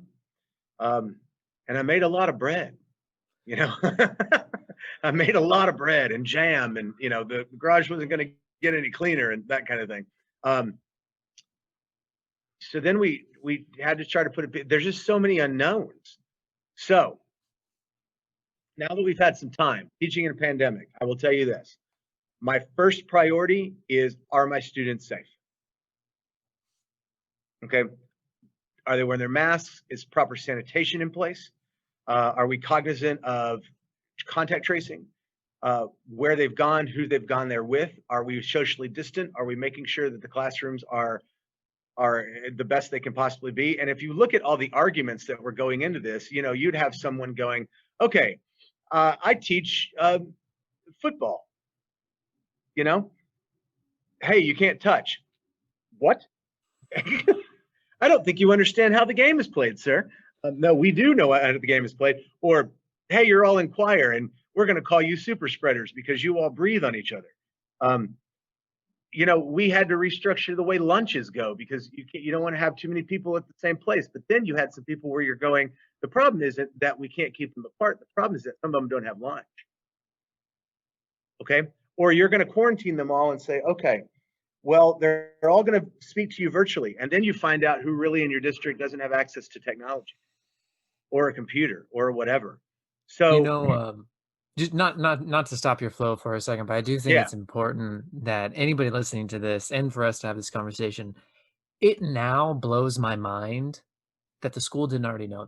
I made a lot of bread, I made a lot of bread and jam, and, the garage wasn't going to get any cleaner and that kind of thing. So then we had to try to put it, there's just so many unknowns. So now that we've had some time teaching in a pandemic, I will tell you this. My first priority is, are my students safe? Okay. Are they wearing their masks? Is proper sanitation in place? Are we cognizant of contact tracing? Where they've gone, who they've gone there with? Are we socially distant? Are we making sure that the classrooms are the best they can possibly be? And if you look at all the arguments that were going into this, you'd have someone going, okay, I teach football, hey, you can't touch. What? I don't think you understand how the game is played, sir. No, we do know how the game is played. Or, hey, you're all in choir, and we're going to call you super spreaders because you all breathe on each other. We had to restructure the way lunches go, because you don't want to have too many people at the same place. But then you had some people where you're going, the problem isn't that we can't keep them apart. The problem is that some of them don't have lunch. Okay. Or you're going to quarantine them all and say, okay, well, they're all going to speak to you virtually. And then you find out who really in your district doesn't have access to technology or a computer or whatever. So, just not to stop your flow for a second, but I do think it's important that anybody listening to this, and for us to have this conversation, it now blows my mind that the school didn't already know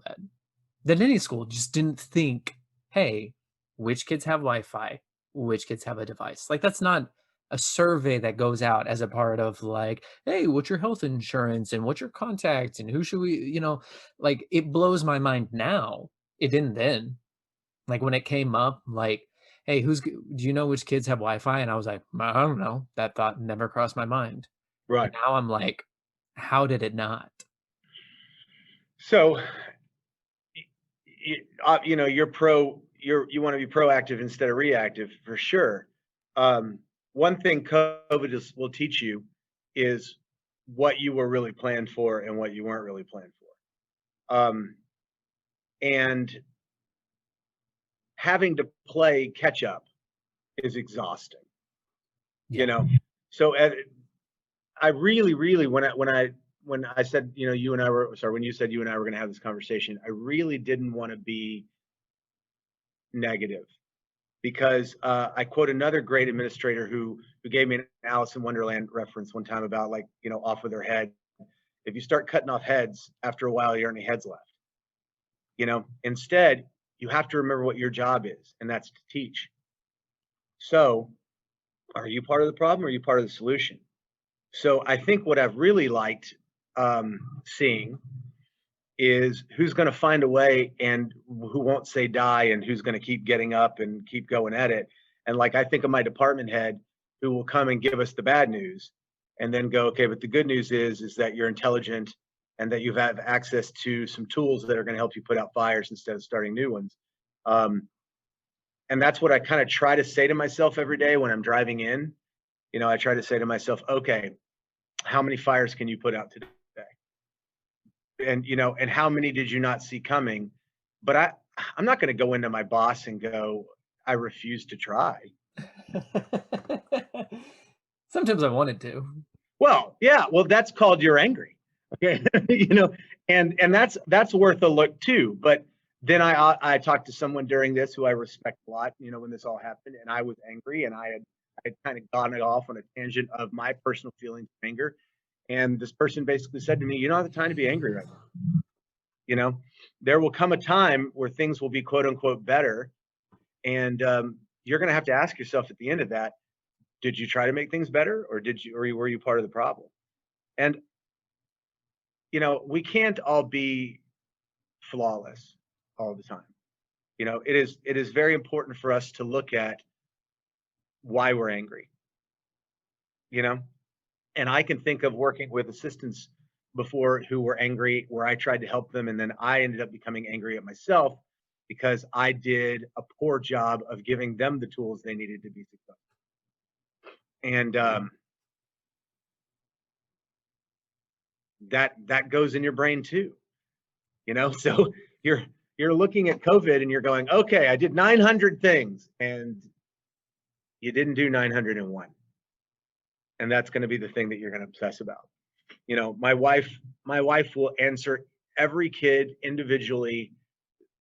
that any school just didn't think, hey, which kids have Wi-Fi, which kids have a device. Like, that's not a survey that goes out as a part of, like, hey, what's your health insurance and what's your contacts and who should we, like, it blows my mind now. It didn't then. Like, when it came up, like, hey, do you know which kids have Wi-Fi? And I was like, I don't know. That thought never crossed my mind. right. And now I'm like, how did it not? So, you want to be proactive instead of reactive, for sure. one thing COVID will teach you is what you were really planned for and what you weren't really planned for. And having to play catch up is exhausting, you Yeah. know. So I really, really, when I said, you and I were sorry, when you said you and I were going to have this conversation, I really didn't want to be negative because I quote another great administrator who gave me an Alice in Wonderland reference one time about, like, off with their head. If you start cutting off heads, after a while, you aren't any heads left. Instead, you have to remember what your job is, and that's to teach. So, are you part of the problem or are you part of the solution? So, I think what I've really liked seeing is who's going to find a way and who won't say die and who's going to keep getting up and keep going at it. And, like, I think of my department head who will come and give us the bad news and then go, okay, but the good news is that you're intelligent and that you have access to some tools that are going to help you put out fires instead of starting new ones. Um, and that's what I kind of try to say to myself every day when I'm driving in. I try to say to myself, okay, how many fires can you put out today? And how many did you not see coming? But I'm not going to go into my boss and go, I refuse to try. Sometimes I wanted to. Well, yeah, well, that's called you're angry. Okay. And that's worth a look too. But then I talked to someone during this who I respect a lot, when this all happened, and I was angry, and I had kind of gone off on a tangent of my personal feelings of anger. And this person basically said to me, you don't have the time to be angry right now. There will come a time where things will be quote unquote better. And you're going to have to ask yourself at the end of that, did you try to make things better, or were you part of the problem? And we can't all be flawless all the time. It is very important for us to look at why we're angry. You know, and I can think of working with assistants before who were angry, where I tried to help them, and then I ended up becoming angry at myself because I did a poor job of giving them the tools they needed to be successful. And that goes in your brain too. So you're looking at COVID and you're going, okay, I did 900 things, and you didn't do 901. And that's going to be the thing that you're going to obsess about. My wife will answer every kid individually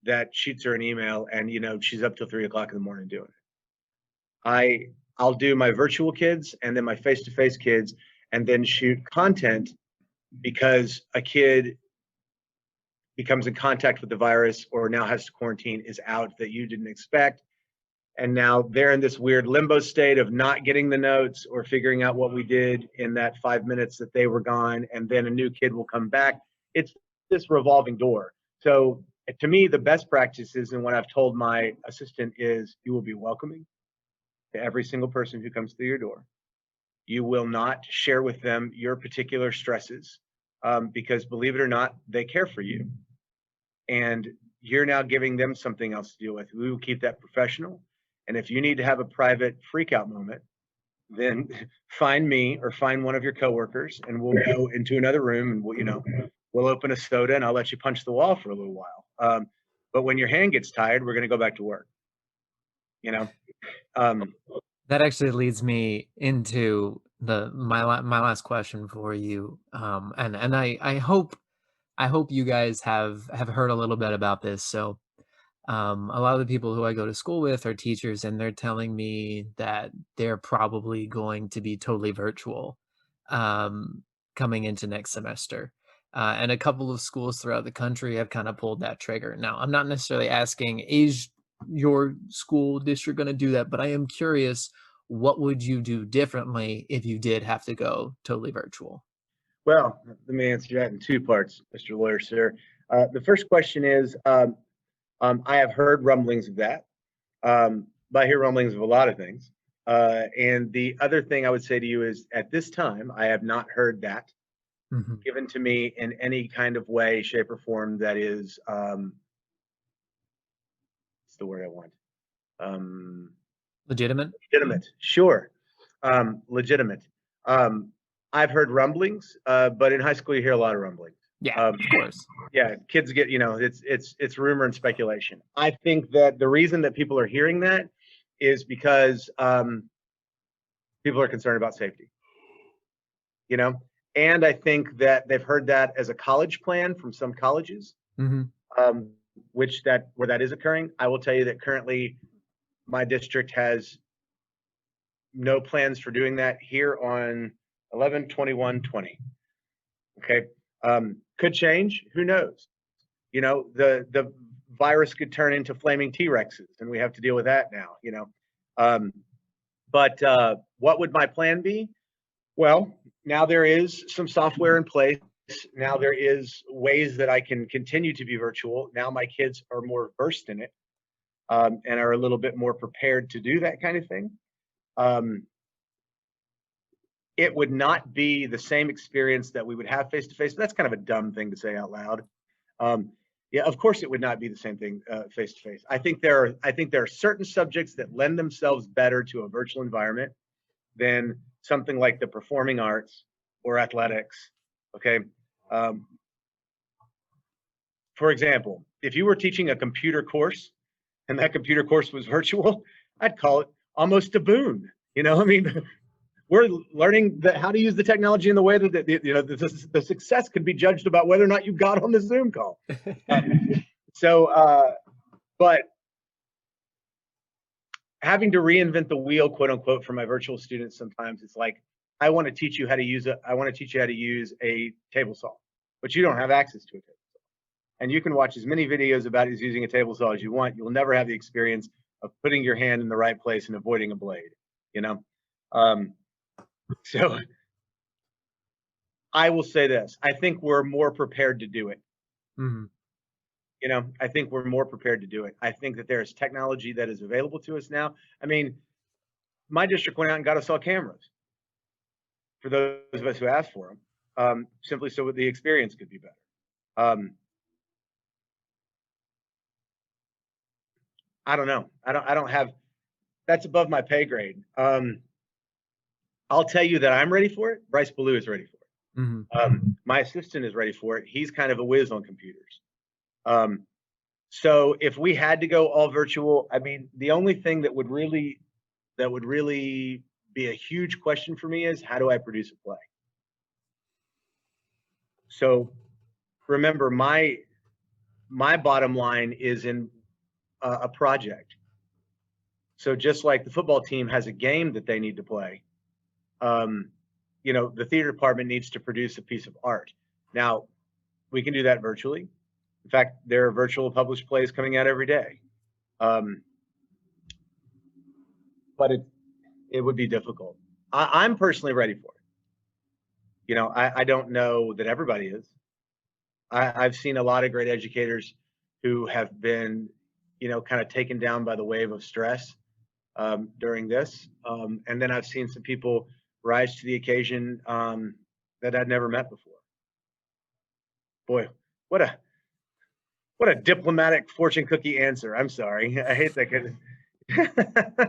that shoots her an email, and she's up till 3 o'clock in the morning doing it. I'll do my virtual kids and then my face-to-face kids, and then shoot content because a kid becomes in contact with the virus or now has to quarantine, is out, that you didn't expect. And now they're in this weird limbo state of not getting the notes or figuring out what we did in that 5 minutes that they were gone. And then a new kid will come back. It's this revolving door. So to me, the best practices, and what I've told my assistant, is you will be welcoming to every single person who comes through your door. You will not share with them your particular stresses because, believe it or not, they care for you. And you're now giving them something else to deal with. We will keep that professional. And if you need to have a private freakout moment, then find me or find one of your coworkers, and we'll go into another room, and we'll open a soda, and I'll let you punch the wall for a little while. But when your hand gets tired, we're going to go back to work. That actually leads me into my last question for you. And I hope you guys have heard a little bit about this. So a lot of the people who I go to school with are teachers, and they're telling me that they're probably going to be totally virtual coming into next semester. And a couple of schools throughout the country have kind of pulled that trigger. Now, I'm not necessarily asking, is your school district going to do that? But I am curious, what would you do differently if you did have to go totally virtual? Well, let me answer that in two parts, Mr. Lawyer, sir. The first question is, I have heard rumblings of that. But I hear rumblings of a lot of things. And the other thing I would say to you is, at this time, I have not heard that given to me in any kind of way, shape, or form that is, what's the word I want? Legitimate? Legitimate. Sure. Legitimate. I've heard rumblings, but in high school you hear a lot of rumblings. Yeah, Um, of course. yeah, kids get, it's rumor and speculation. I think that the reason that people are hearing that is because people are concerned about safety, you know, and I think that they've heard that as a college plan from some colleges, Hmm. um, which that where that is occurring. I will tell you that currently my district has no plans for doing that here on 11/21/20. Okay, could change. Who knows? The virus could turn into flaming T-Rexes, and we have to deal with that now. Um, but what would my plan be? Well, now there is some software in place. Now there is ways that I can continue to be virtual. Now my kids are more versed in it, and are a little bit more prepared to do that kind of thing. Um, it would not be the same experience that we would have face to face. That's kind of a dumb thing to say out loud. Um, yeah, of course it would not be the same thing face to face. I think there are certain subjects that lend themselves better to a virtual environment than something like the performing arts or athletics. Okay. Um, for example, if you were teaching a computer course and that computer course was virtual, I'd call it almost a boon. I mean, we're learning how to use the technology in the way that the success could be judged about whether or not you got on the Zoom call. So, but having to reinvent the wheel, quote unquote, for my virtual students, sometimes it's like, I want to teach you how to use a table saw, but you don't have access to a table saw. And you can watch as many videos about using a table saw as you want. You'll never have the experience of putting your hand in the right place and avoiding a blade, you know? So I will say this, I think we're more prepared to do it. Hmm. I think we're more prepared to do it. I think that there's technology that is available to us now. I mean, my district went out and got us all cameras for those of us who asked for them, simply so the experience could be better. I don't know. I don't have, that's above my pay grade. I'll tell you that I'm ready for it. Bryce Ballew is ready for it. My assistant is ready for it. He's kind of a whiz on computers. So if we had to go all virtual, I mean, the only thing that would really be a huge question for me is, how do I produce a play? So remember, my bottom line is in a project. So just like the football team has a game that they need to play, the theater department needs to produce a piece of art. Now, we can do that virtually. In fact, there are virtual published plays coming out every day. But it would be difficult. I'm personally ready for it. I don't know that everybody is. I've seen a lot of great educators who have been, kind of taken down by the wave of stress during this. And then I've seen some people rise to the occasion that I'd never met before. Boy, what a diplomatic fortune cookie answer. I'm sorry. I hate that kind of.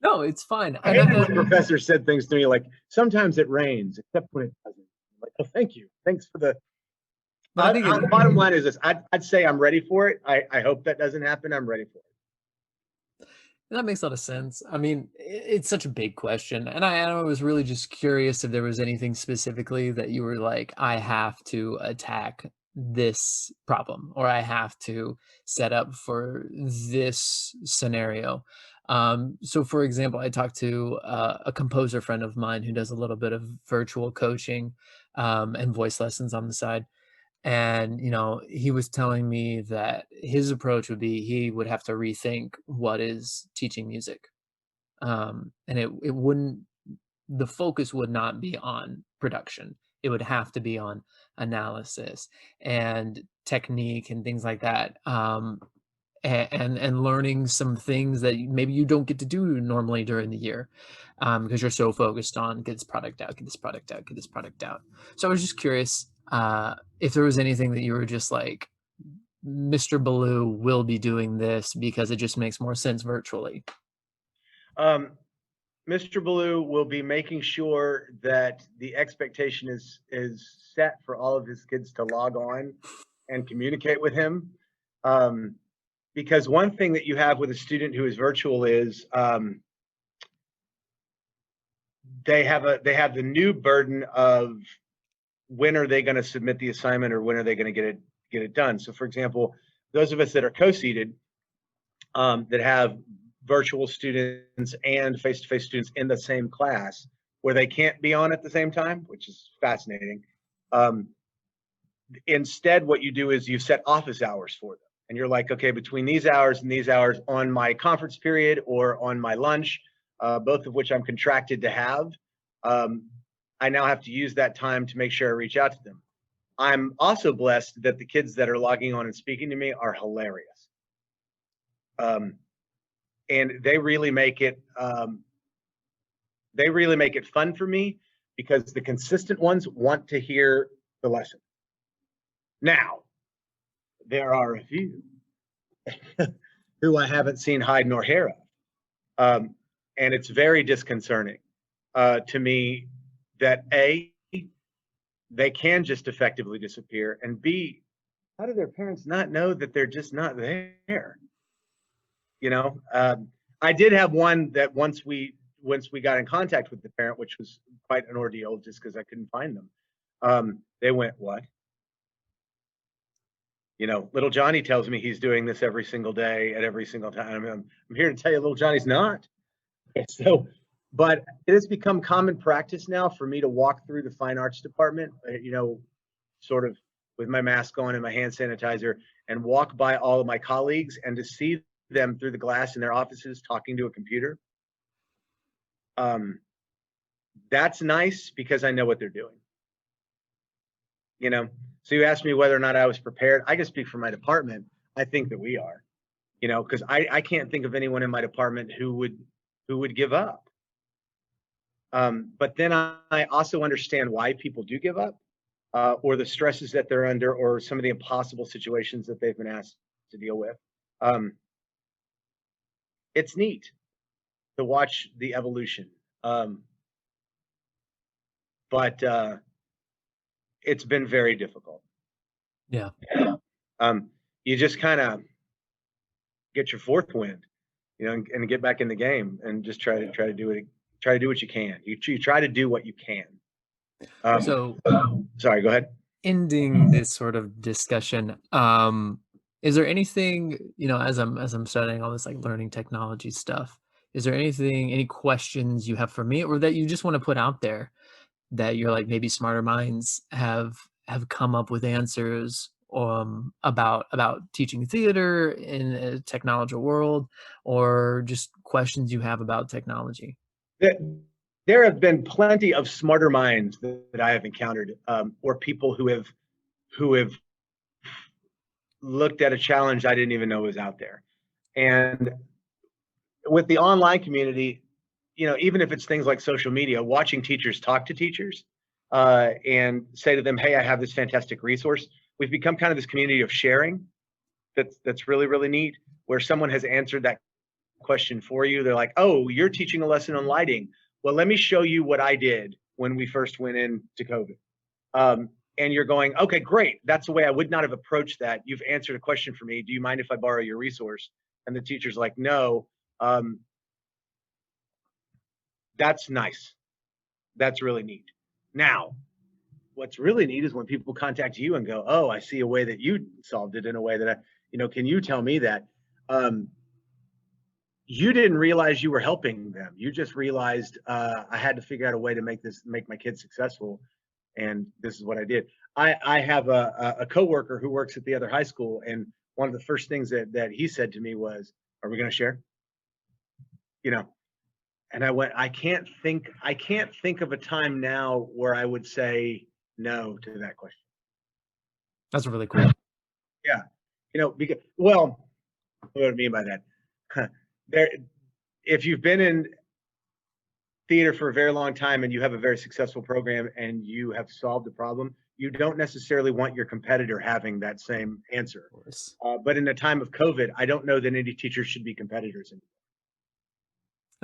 No, it's fine. I hate when professors said things to me like, sometimes it rains, except when it doesn't. I'm like, oh, thank you. Thanks for the. But I think The bottom line is this. I'd say I'm ready for it. I hope that doesn't happen. I'm ready for it. that makes a lot of sense. I mean, it's such a big question, and I was really just curious if there was anything specifically that you were like, I have to attack this problem, or I have to set up for this scenario. So, for example, I talked to a composer friend of mine who does a little bit of virtual coaching and voice lessons on the side. And, he was telling me that his approach would be he would have to rethink what is teaching music. And it wouldn't, the focus would not be on production. It would have to be on analysis and technique and things like that. And learning some things that maybe you don't get to do normally during the year, because you're so focused on get this product out, get this product out, get this product out. So I was just curious if there was anything that you were just like, Mr. Ballew will be doing this because it just makes more sense virtually. Mr. Ballew will be making sure that the expectation is set for all of his kids to log on and communicate with him. Because one thing that you have with a student who is virtual is they have the new burden of when are they going to submit the assignment or when are they going to get it done. So, for example, those of us that are co-seated that have virtual students and face-to-face students in the same class where they can't be on at the same time, which is fascinating. Instead, what you do is you set office hours for them. And you're like, okay, between these hours and these hours on my conference period or on my lunch, both of which I'm contracted to have, I now have to use that time to make sure I reach out to them. I'm also blessed that the kids that are logging on and speaking to me are hilarious. And they really make it fun for me because the consistent ones want to hear the lesson. Now, there are a few who I haven't seen hide nor hair of. And it's very disconcerting to me that A, they can just effectively disappear, and B, how do their parents not know that they're just not there? You know, I did have one that once we got in contact with the parent, which was quite an ordeal just because I couldn't find them. They went, what? You know, little Johnny tells me he's doing this every single day at every single time. I'm here to tell you, little Johnny's not. So, but it has become common practice now for me to walk through the fine arts department, you know, sort of with my mask on and my hand sanitizer, and walk by all of my colleagues and to see them through the glass in their offices talking to a computer. That's nice because I know what they're doing. You know, so you asked me whether or not I was prepared. I can speak for my department. I think that we are, you know, because I can't think of anyone in my department who would give up. But then I also understand why people do give up, or the stresses that they're under, or some of the impossible situations that they've been asked to deal with. It's neat to watch the evolution. But it's been very difficult. Yeah. You just kind of get your fourth wind, you know, and get back in the game and just try to do it. Try to do what you can. You try to do what you can. So, sorry, go ahead. ending this sort of discussion, is there anything, you know, as I'm studying all this like learning technology stuff, is there any questions you have for me or that you just want to put out there that you're like maybe smarter minds have come up with answers about teaching theater in a technological world, or just questions you have about technology? There have been plenty of smarter minds that I have encountered, or people who have looked at a challenge I didn't even know was out there. And with the online community, you know, even if it's things like social media, watching teachers talk to teachers and say to them, hey, I have this fantastic resource. We've become kind of this community of sharing that's really, really neat, where someone has answered that question for you. They're like, oh, you're teaching a lesson on lighting. Well, let me show you what I did when we first went into COVID. And you're going, okay, great. That's the way I would not have approached that. You've answered a question for me. Do you mind if I borrow your resource? And the teacher's like, no. That's nice. That's really neat. Now, what's really neat is when people contact you and go, oh, I see a way that you solved it in a way that can you tell me that? You didn't realize you were helping them. You just realized I had to figure out a way to make my kids successful. And this is what I did. I have a coworker who works at the other high school. And one of the first things that he said to me was, are we going to share? You know, and I went, I can't think of a time now where I would say no to that question. That's really cool. Yeah. You know, because, well, what do I mean by that? If you've been in theater for a very long time and you have a very successful program and you have solved the problem, you don't necessarily want your competitor having that same answer. But in a time of COVID, I don't know that any teachers should be competitors anymore.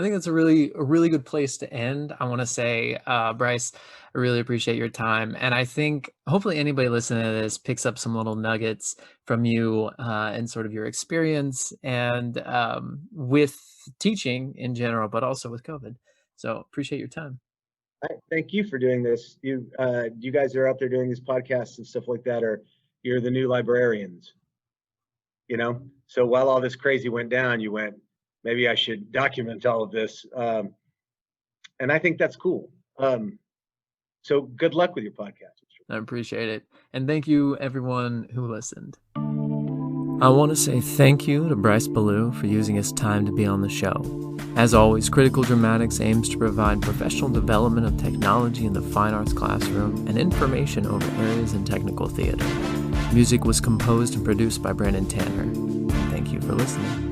I think that's a really good place to end. I want to say, Bryce, I really appreciate your time, and I think hopefully anybody listening to this picks up some little nuggets from you and sort of your experience and with teaching in general, but also with COVID. So appreciate your time. Thank you for doing this. You guys are out there doing these podcasts and stuff like that, or you're the new librarians, you know? So while all this crazy went down, you went, maybe I should document all of this. And I think that's cool. So good luck with your podcast. I appreciate it. And thank you, everyone who listened. I want to say thank you to Bryce Ballew for using his time to be on the show. As always, Critical Dramatics aims to provide professional development of technology in the fine arts classroom and information over areas in technical theater. Music was composed and produced by Brandon Tanner. Thank you for listening.